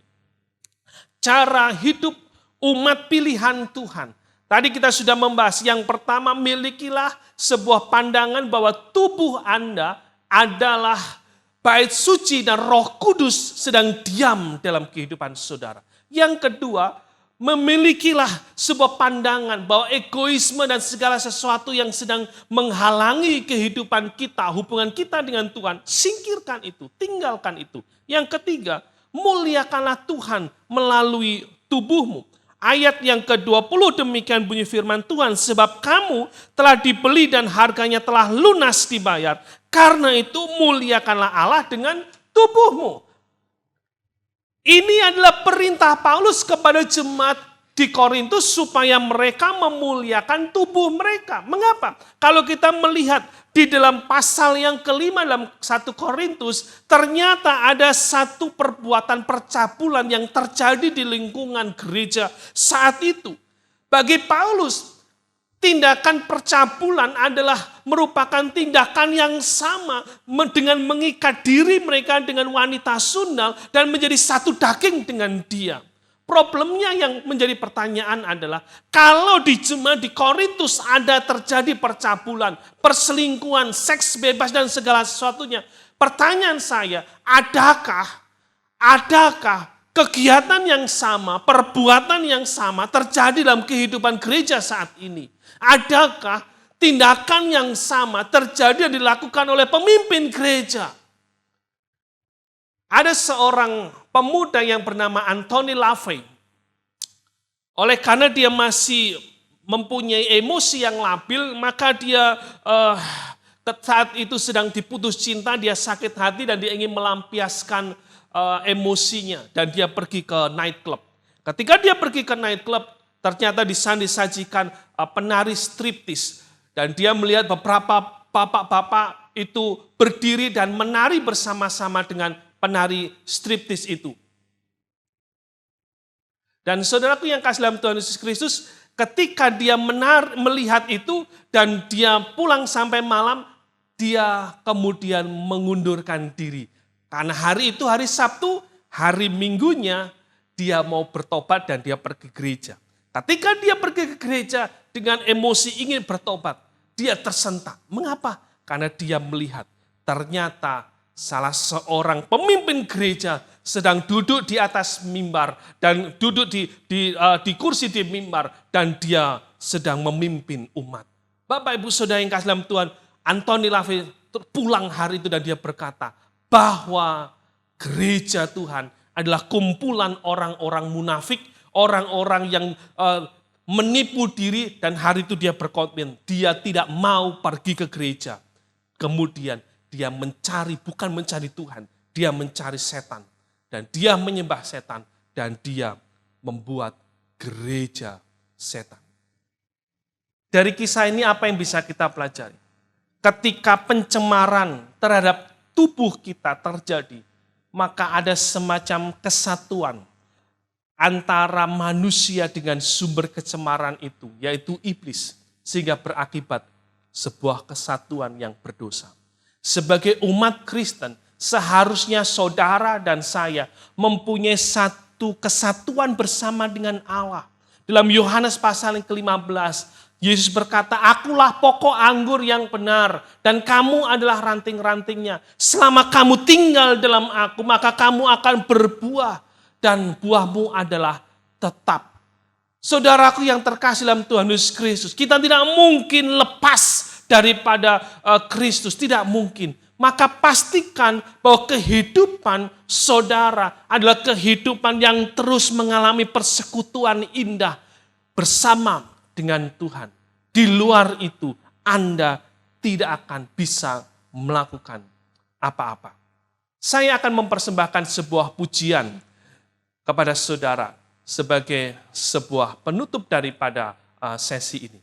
cara hidup umat pilihan Tuhan. Tadi kita sudah membahas, yang pertama, milikilah sebuah pandangan bahwa tubuh Anda adalah bait suci dan Roh Kudus sedang diam dalam kehidupan saudara. Yang kedua, memilikilah sebuah pandangan bahwa egoisme dan segala sesuatu yang sedang menghalangi kehidupan kita, hubungan kita dengan Tuhan, singkirkan itu, tinggalkan itu. Yang ketiga, muliakanlah Tuhan melalui tubuhmu. Ayat yang ke-20 demikian bunyi firman Tuhan, sebab kamu telah dibeli dan harganya telah lunas dibayar. Karena itu muliakanlah Allah dengan tubuhmu. Ini adalah perintah Paulus kepada jemaat di Korintus supaya mereka memuliakan tubuh mereka. Mengapa? Kalau kita melihat di dalam pasal yang kelima dalam 1 Korintus, ternyata ada satu perbuatan percabulan yang terjadi di lingkungan gereja saat itu. Bagi Paulus, tindakan percabulan adalah merupakan tindakan yang sama dengan mengikat diri mereka dengan wanita sundal dan menjadi satu daging dengan dia. Problemnya yang menjadi pertanyaan adalah kalau di jemaat di Korintus ada terjadi percabulan, perselingkuhan, seks bebas dan segala sesuatunya. Pertanyaan saya, adakah kegiatan yang sama, perbuatan yang sama terjadi dalam kehidupan gereja saat ini? Adakah tindakan yang sama terjadi dan dilakukan oleh pemimpin gereja? Ada seorang pemuda yang bernama Anthony LaVey. Oleh karena dia masih mempunyai emosi yang labil, maka dia saat itu sedang diputus cinta, dia sakit hati dan dia ingin melampiaskan emosinya. Dan dia pergi ke nightclub. Ketika dia pergi ke nightclub, ternyata di sana disajikan penari striptis. Dan dia melihat beberapa bapak-bapak itu berdiri dan menari bersama-sama dengan penari striptis itu. Dan saudaraku yang kasih dalam Tuhan Yesus Kristus, ketika dia melihat itu dan dia pulang sampai malam, dia kemudian mengundurkan diri. Karena hari itu hari Sabtu, hari Minggunya dia mau bertobat dan dia pergi ke gereja. Ketika dia pergi ke gereja dengan emosi ingin bertobat, dia tersentak. Mengapa? Karena dia melihat ternyata salah seorang pemimpin gereja sedang duduk di atas mimbar dan duduk di kursi di mimbar dan dia sedang memimpin umat. Bapak Ibu Saudara yang kasih dalam Tuhan, Anthony LaVey pulang hari itu dan dia berkata bahwa gereja Tuhan adalah kumpulan orang-orang munafik, orang-orang yang menipu diri, dan hari itu dia berkomitmen, dia tidak mau pergi ke gereja. Kemudian dia mencari, bukan mencari Tuhan, dia mencari setan. Dan dia menyembah setan, dan dia membuat gereja setan. Dari kisah ini apa yang bisa kita pelajari? Ketika pencemaran terhadap tubuh kita terjadi, maka ada semacam kesatuan antara manusia dengan sumber kecemaran itu, yaitu iblis, sehingga berakibat sebuah kesatuan yang berdosa. Sebagai umat Kristen, seharusnya saudara dan saya mempunyai satu kesatuan bersama dengan Allah. Dalam Yohanes pasal yang ke-15, Yesus berkata, akulah pokok anggur yang benar dan kamu adalah ranting-rantingnya. Selama kamu tinggal dalam aku, maka kamu akan berbuah dan buahmu adalah tetap. Saudaraku yang terkasih dalam Tuhan Yesus Kristus, kita tidak mungkin lepas daripada Kristus, tidak mungkin. Maka pastikan bahwa kehidupan saudara adalah kehidupan yang terus mengalami persekutuan indah bersama dengan Tuhan. Di luar itu Anda tidak akan bisa melakukan apa-apa. Saya akan mempersembahkan sebuah pujian kepada saudara sebagai sebuah penutup daripada sesi ini.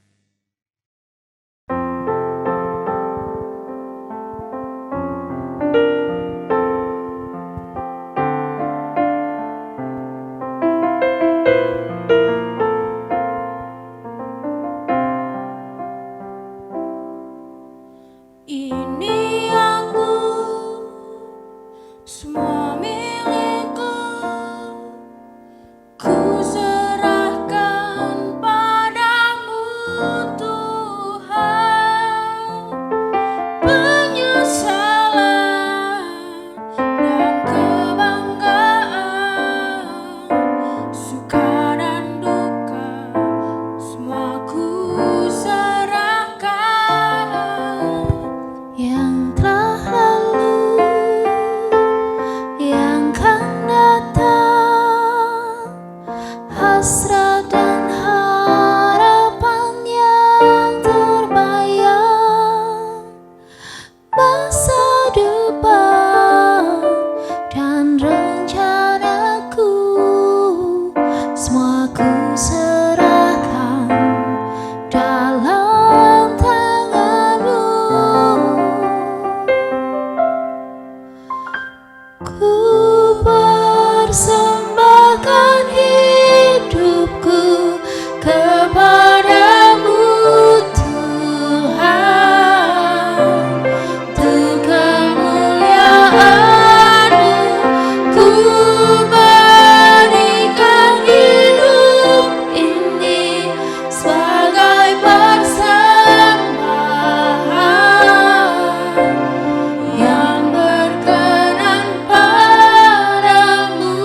Ini aku, semua milikku, ku serahkan padamu Tuhan. Penyesalan dan kebanggaan, suka dan duka, semua ku serahkan. Yang telah lalu, yang kan datang, hasrat dan harapan yang terbayang, masa depan dan rencanaku, semua ku serahkan dalam tanganmu. Ku persembahkan hidupku kepadamu Tuhan. Untuk kemuliaan-Mu ku berikan hidup ini sebagai persembahan yang berkenan padamu. Ku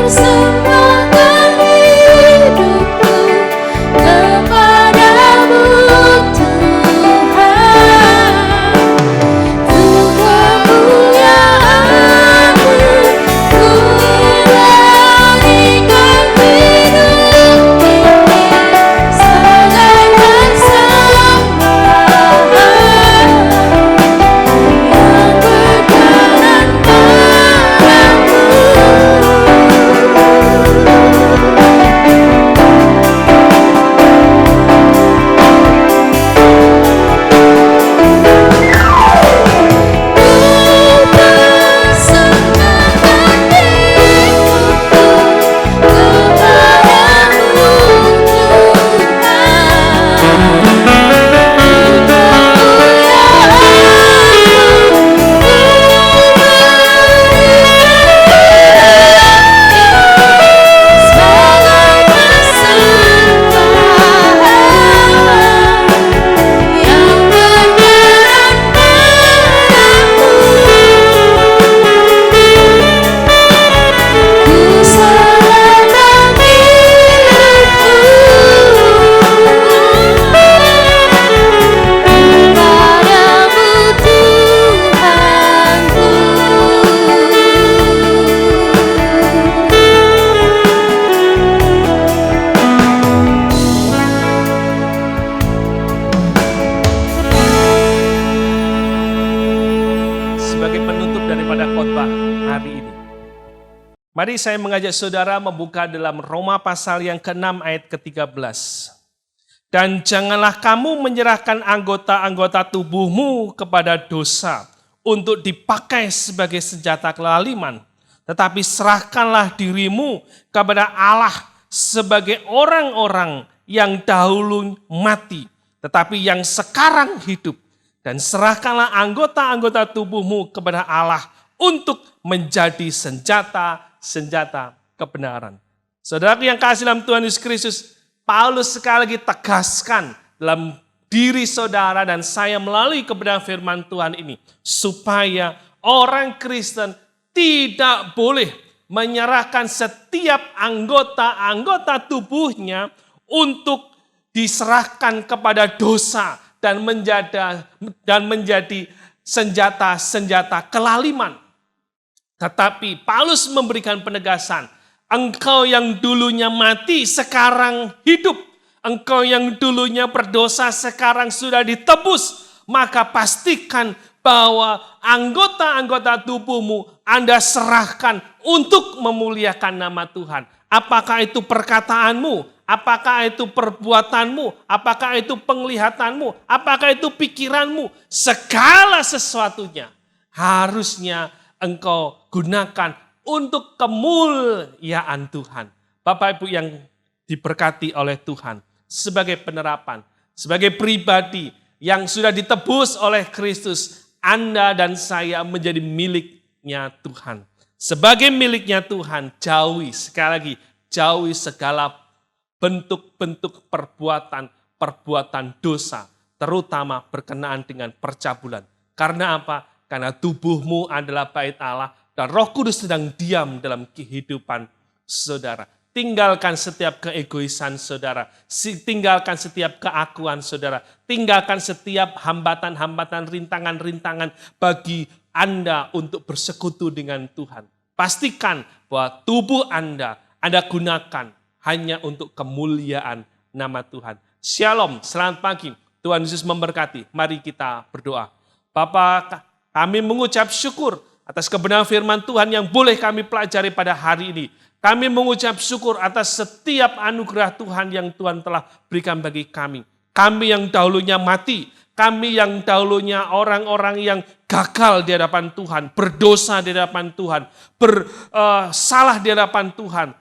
persembahkan hidupku kepadamu Tuhan. Untuk kemuliaan-Mu ku berikan hidup ini sebagai persembahan yang berkenan padamu. Persembahkan hidupku kepadamu Sebagai penutup daripada khotbah hari ini, mari saya mengajak saudara membuka dalam Roma pasal yang ke-6 ayat ke-13. Dan janganlah kamu menyerahkan anggota-anggota tubuhmu kepada dosa untuk dipakai sebagai senjata kelaliman, tetapi serahkanlah dirimu kepada Allah sebagai orang-orang yang dahulu mati, tetapi yang sekarang hidup. Dan serahkanlah anggota-anggota tubuhmu kepada Allah untuk menjadi senjata-senjata kebenaran. Saudara yang kasih dalam Tuhan Yesus Kristus, Paulus sekali lagi tegaskan dalam diri saudara dan saya melalui kebenaran firman Tuhan ini, supaya orang Kristen tidak boleh menyerahkan setiap anggota-anggota tubuhnya untuk diserahkan kepada dosa dan menjadi senjata-senjata kelaliman. Tetapi Paulus memberikan penegasan, engkau yang dulunya mati sekarang hidup. Engkau yang dulunya berdosa sekarang sudah ditebus. Maka pastikan bahwa anggota-anggota tubuhmu Anda serahkan untuk memuliakan nama Tuhan. Apakah itu perkataanmu? apakah itu perbuatanmu, apakah itu penglihatanmu, apakah itu pikiranmu, segala sesuatunya harusnya engkau gunakan untuk kemuliaan Tuhan. Bapak Ibu yang diberkati oleh Tuhan, sebagai penerapan, sebagai pribadi yang sudah ditebus oleh Kristus, Anda dan saya menjadi miliknya Tuhan. Sebagai miliknya Tuhan, jauhi, sekali lagi, jauhi segala bentuk-bentuk perbuatan dosa, terutama berkenaan dengan percabulan. Karena apa? Karena tubuhmu adalah bait Allah dan Roh Kudus sedang diam dalam kehidupan saudara. Tinggalkan setiap keegoisan saudara, tinggalkan setiap keakuan saudara, tinggalkan setiap hambatan-hambatan, rintangan-rintangan bagi Anda untuk bersekutu dengan Tuhan. Pastikan bahwa tubuh Anda gunakan hanya untuk kemuliaan nama Tuhan. Shalom, selamat pagi. Tuhan Yesus memberkati. Mari kita berdoa. Bapa, kami mengucap syukur atas kebenaran firman Tuhan yang boleh kami pelajari pada hari ini. Kami mengucap syukur atas setiap anugerah Tuhan yang Tuhan telah berikan bagi kami. Kami yang dahulunya mati, kami yang dahulunya orang-orang yang gagal di hadapan Tuhan, berdosa di hadapan Tuhan, bersalah di hadapan Tuhan.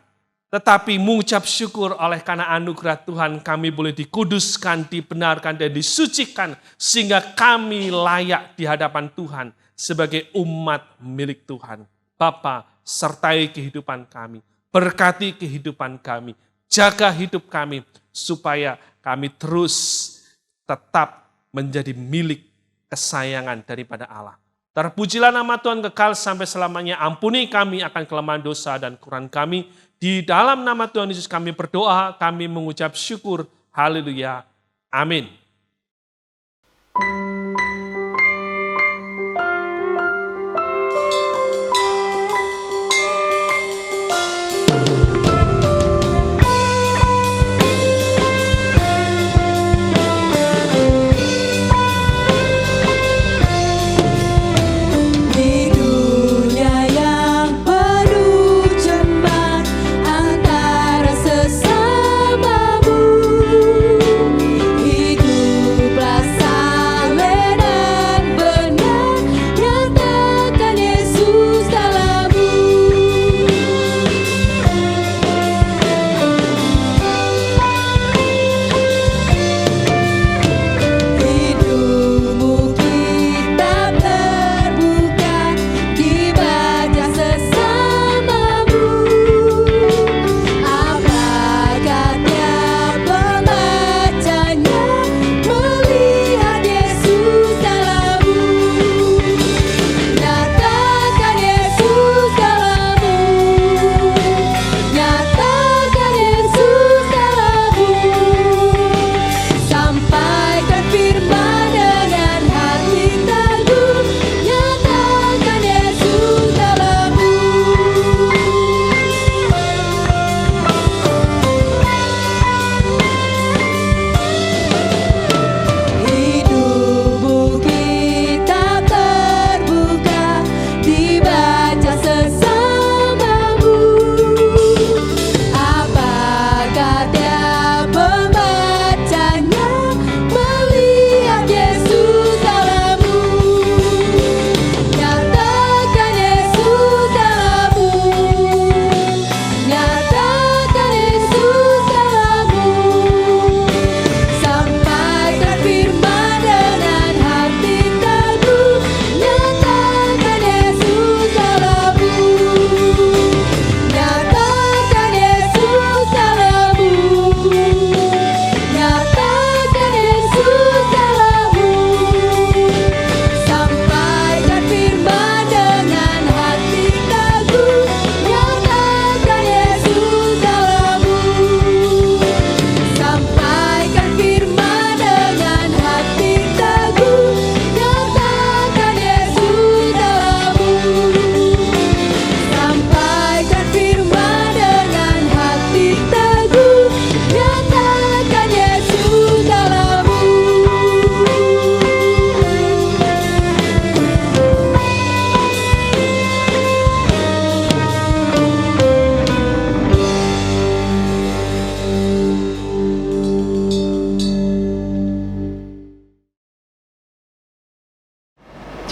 Tetapi mengucap syukur oleh karena anugerah Tuhan kami boleh dikuduskan, dibenarkan dan disucikan sehingga kami layak di hadapan Tuhan sebagai umat milik Tuhan. Bapa, sertai kehidupan kami, berkati kehidupan kami, jaga hidup kami supaya kami terus tetap menjadi milik kesayangan daripada Allah. Terpujilah nama Tuhan kekal sampai selamanya. Ampuni kami akan kelemahan dosa dan kekurangan kami. Di dalam nama Tuhan Yesus kami berdoa, kami mengucap syukur. Haleluya. Amin. Hiduplah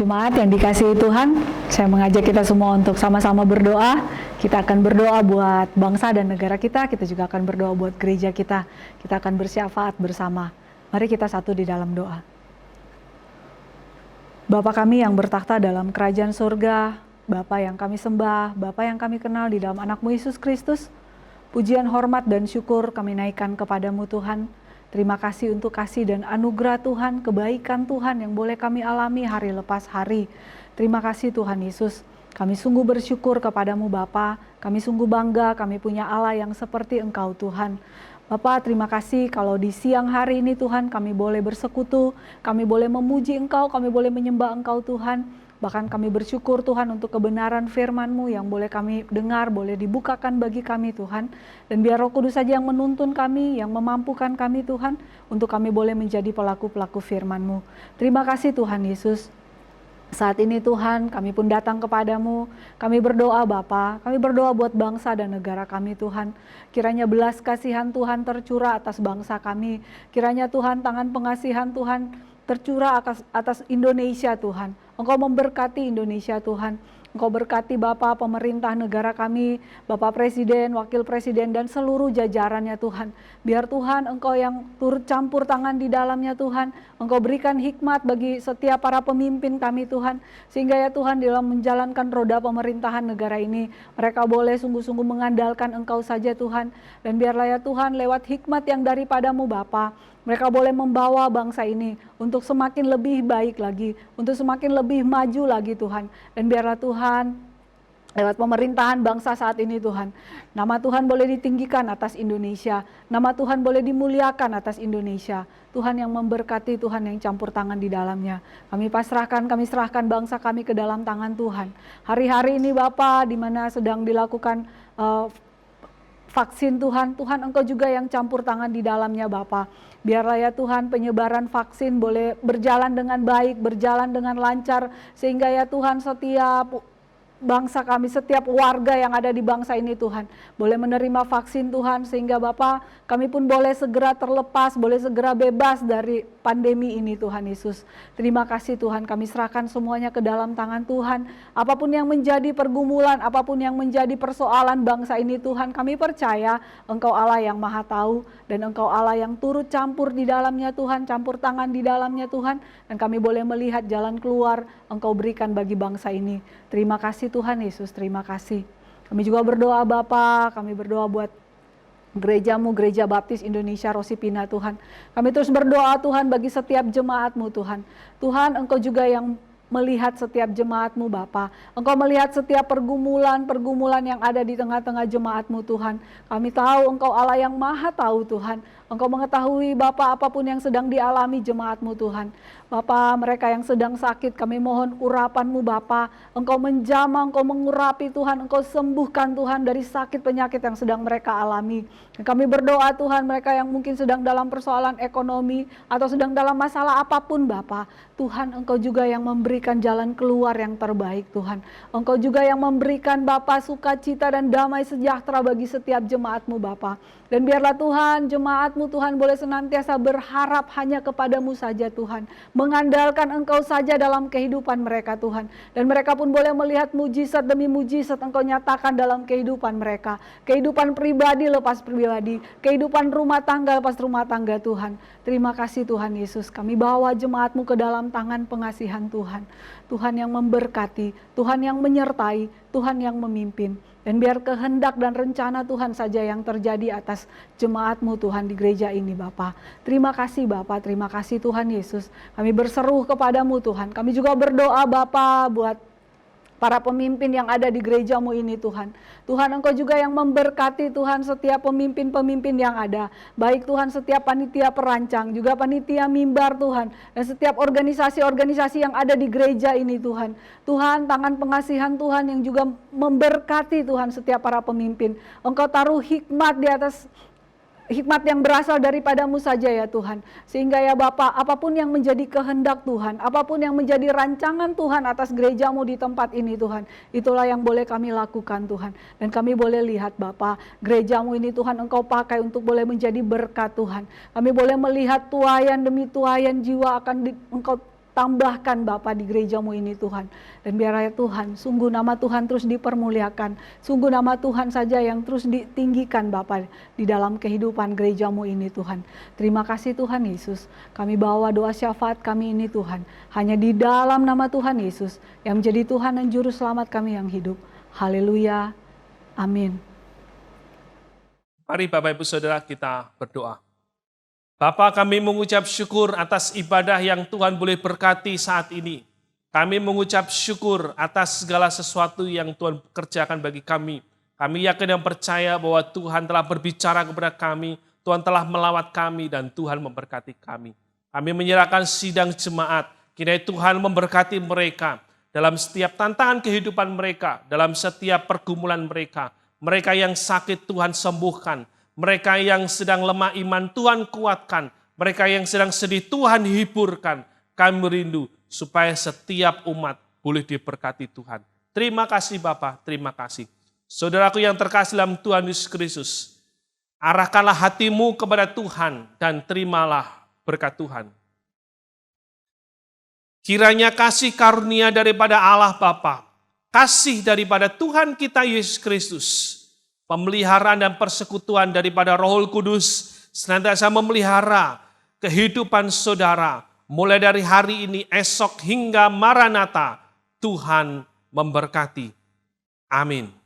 Jemaat yang dikasihi Tuhan, saya mengajak kita semua untuk sama-sama berdoa. Kita akan berdoa buat bangsa dan negara kita juga akan berdoa buat gereja kita. Kita akan bersyafaat bersama. Mari kita satu di dalam doa. Bapa kami yang bertakhta dalam kerajaan surga, Bapa yang kami sembah, Bapa yang kami kenal di dalam anak-Mu Yesus Kristus, pujian, hormat, dan syukur kami naikkan kepadamu Tuhan. Terima kasih untuk kasih dan anugerah Tuhan, kebaikan Tuhan yang boleh kami alami hari lepas hari. Terima kasih Tuhan Yesus. Kami sungguh bersyukur kepadamu Bapa. Kami sungguh bangga kami punya Allah yang seperti Engkau Tuhan. Bapa, terima kasih kalau di siang hari ini Tuhan kami boleh bersekutu, kami boleh memuji Engkau, kami boleh menyembah Engkau Tuhan. Bahkan kami bersyukur Tuhan untuk kebenaran firman-Mu yang boleh kami dengar, boleh dibukakan bagi kami Tuhan. Dan biar Roh Kudus saja yang menuntun kami, yang memampukan kami Tuhan, untuk kami boleh menjadi pelaku-pelaku firman-Mu. Terima kasih Tuhan Yesus. Saat ini Tuhan, kami pun datang kepadamu, kami berdoa Bapa, kami berdoa buat bangsa dan negara kami Tuhan. Kiranya belas kasihan Tuhan tercurah atas bangsa kami, kiranya Tuhan tangan pengasihan Tuhan tercurah atas Indonesia Tuhan. Engkau memberkati Indonesia Tuhan. Engkau berkati Bapak pemerintah negara kami, Bapak Presiden, Wakil Presiden, dan seluruh jajarannya Tuhan. Biar Tuhan Engkau yang turut campur tangan di dalamnya Tuhan. Engkau berikan hikmat bagi setiap para pemimpin kami Tuhan. Sehingga ya Tuhan dalam menjalankan roda pemerintahan negara ini, mereka boleh sungguh-sungguh mengandalkan Engkau saja Tuhan. Dan biarlah ya Tuhan lewat hikmat yang daripadamu Bapa, mereka boleh membawa bangsa ini untuk semakin lebih baik lagi, untuk semakin lebih maju lagi Tuhan. Dan biarlah Tuhan, lewat pemerintahan bangsa saat ini Tuhan, nama Tuhan boleh ditinggikan atas Indonesia, nama Tuhan boleh dimuliakan atas Indonesia. Tuhan yang memberkati, Tuhan yang campur tangan di dalamnya. Kami serahkan bangsa kami ke dalam tangan Tuhan. Hari-hari ini Bapa, di mana sedang dilakukan vaksin Tuhan, Tuhan Engkau juga yang campur tangan di dalamnya Bapa. Biarlah ya Tuhan penyebaran vaksin boleh berjalan dengan baik, berjalan dengan lancar. Sehingga ya Tuhan setiap bangsa kami, setiap warga yang ada di bangsa ini Tuhan boleh menerima vaksin Tuhan. Sehingga Bapa kami pun boleh segera terlepas, boleh segera bebas dari pandemi ini Tuhan Yesus. Terima kasih Tuhan, kami serahkan semuanya ke dalam tangan Tuhan. Apapun yang menjadi pergumulan, apapun yang menjadi persoalan bangsa ini Tuhan, kami percaya Engkau Allah yang Maha Tahu dan Engkau Allah yang turut campur di dalamnya Tuhan, campur tangan di dalamnya Tuhan. Dan kami boleh melihat jalan keluar Engkau berikan bagi bangsa ini. Terima kasih Tuhan Yesus, terima kasih. Kami juga berdoa Bapa, kami berdoa buat gerejamu, Gereja Baptis Indonesia Rosipina Tuhan. Kami terus berdoa Tuhan bagi setiap jemaatmu Tuhan. Tuhan Engkau juga yang melihat setiap jemaatmu Bapa. Engkau melihat setiap pergumulan yang ada di tengah-tengah jemaatmu Tuhan. Kami tahu Engkau Allah yang Maha Tahu Tuhan. Engkau mengetahui Bapa apapun yang sedang dialami jemaatmu Tuhan. Bapa, mereka yang sedang sakit, kami mohon urapan-Mu Bapa. Engkau menjamah, Engkau mengurapi Tuhan, Engkau sembuhkan Tuhan dari sakit penyakit yang sedang mereka alami. Dan kami berdoa Tuhan, mereka yang mungkin sedang dalam persoalan ekonomi atau sedang dalam masalah apapun Bapa, Tuhan Engkau juga yang memberikan jalan keluar yang terbaik Tuhan. Engkau juga yang memberikan Bapa sukacita dan damai sejahtera bagi setiap jemaat-Mu Bapa. Dan biarlah Tuhan, jemaat-Mu Tuhan boleh senantiasa berharap hanya kepadamu saja Tuhan. Mengandalkan Engkau saja dalam kehidupan mereka Tuhan. Dan mereka pun boleh melihat mujizat demi mujizat Engkau nyatakan dalam kehidupan mereka. Kehidupan pribadi lepas pribadi. Kehidupan rumah tangga lepas rumah tangga Tuhan. Terima kasih Tuhan Yesus. Kami bawa jemaat-Mu ke dalam tangan pengasihan Tuhan. Tuhan yang memberkati, Tuhan yang menyertai, Tuhan yang memimpin. Dan biar kehendak dan rencana Tuhan saja yang terjadi atas jemaat-Mu Tuhan di gereja ini Bapa. Terima kasih Bapa, terima kasih Tuhan Yesus. Kami berseru kepadamu Tuhan. Kami juga berdoa Bapa buat para pemimpin yang ada di gereja-Mu ini Tuhan. Tuhan Engkau juga yang memberkati Tuhan setiap pemimpin-pemimpin yang ada. Baik Tuhan setiap panitia perancang, juga panitia mimbar Tuhan. Dan setiap organisasi-organisasi yang ada di gereja ini Tuhan. Tuhan tangan pengasihan Tuhan yang juga memberkati Tuhan setiap para pemimpin. Engkau taruh hikmat di atas hikmat yang berasal daripadamu saja ya Tuhan. Sehingga ya Bapa, apapun yang menjadi kehendak Tuhan, apapun yang menjadi rancangan Tuhan atas gerejamu di tempat ini Tuhan, itulah yang boleh kami lakukan Tuhan. Dan kami boleh lihat Bapa, gerejamu ini Tuhan Engkau pakai untuk boleh menjadi berkat Tuhan. Kami boleh melihat tuaian demi tuaian jiwa akan Engkau tambahkan Bapa di gerejamu ini Tuhan. Dan biarlah ya Tuhan, sungguh nama Tuhan terus dipermuliakan. Sungguh nama Tuhan saja yang terus ditinggikan Bapa di dalam kehidupan gerejamu ini Tuhan. Terima kasih Tuhan Yesus. Kami bawa doa syafaat kami ini Tuhan. Hanya di dalam nama Tuhan Yesus yang menjadi Tuhan dan Juru Selamat kami yang hidup. Haleluya. Amin. Mari Bapak Ibu Saudara kita berdoa. Bapa, kami mengucap syukur atas ibadah yang Tuhan boleh berkati saat ini. Kami mengucap syukur atas segala sesuatu yang Tuhan kerjakan bagi kami. Kami yakin dan percaya bahwa Tuhan telah berbicara kepada kami, Tuhan telah melawat kami dan Tuhan memberkati kami. Kami menyerahkan sidang jemaat, kiranya Tuhan memberkati mereka dalam setiap tantangan kehidupan mereka, dalam setiap pergumulan mereka. Mereka yang sakit Tuhan sembuhkan. Mereka yang sedang lemah iman Tuhan kuatkan. Mereka yang sedang sedih Tuhan hiburkan. Kami merindu supaya setiap umat boleh diberkati Tuhan. Terima kasih Bapa, terima kasih. Saudaraku yang terkasih dalam Tuhan Yesus Kristus, arahkanlah hatimu kepada Tuhan dan terimalah berkat Tuhan. Kiranya kasih karunia daripada Allah Bapa, kasih daripada Tuhan kita Yesus Kristus, pemeliharaan dan persekutuan daripada Roh Kudus senantiasa memelihara kehidupan saudara mulai dari hari ini, esok hingga Maranatha. Tuhan memberkati. Amin.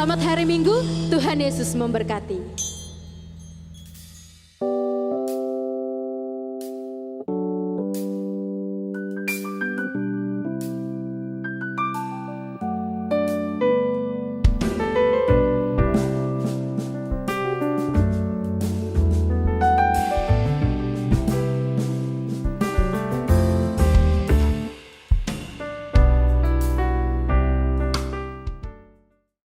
Selamat hari Minggu, Tuhan Yesus memberkati.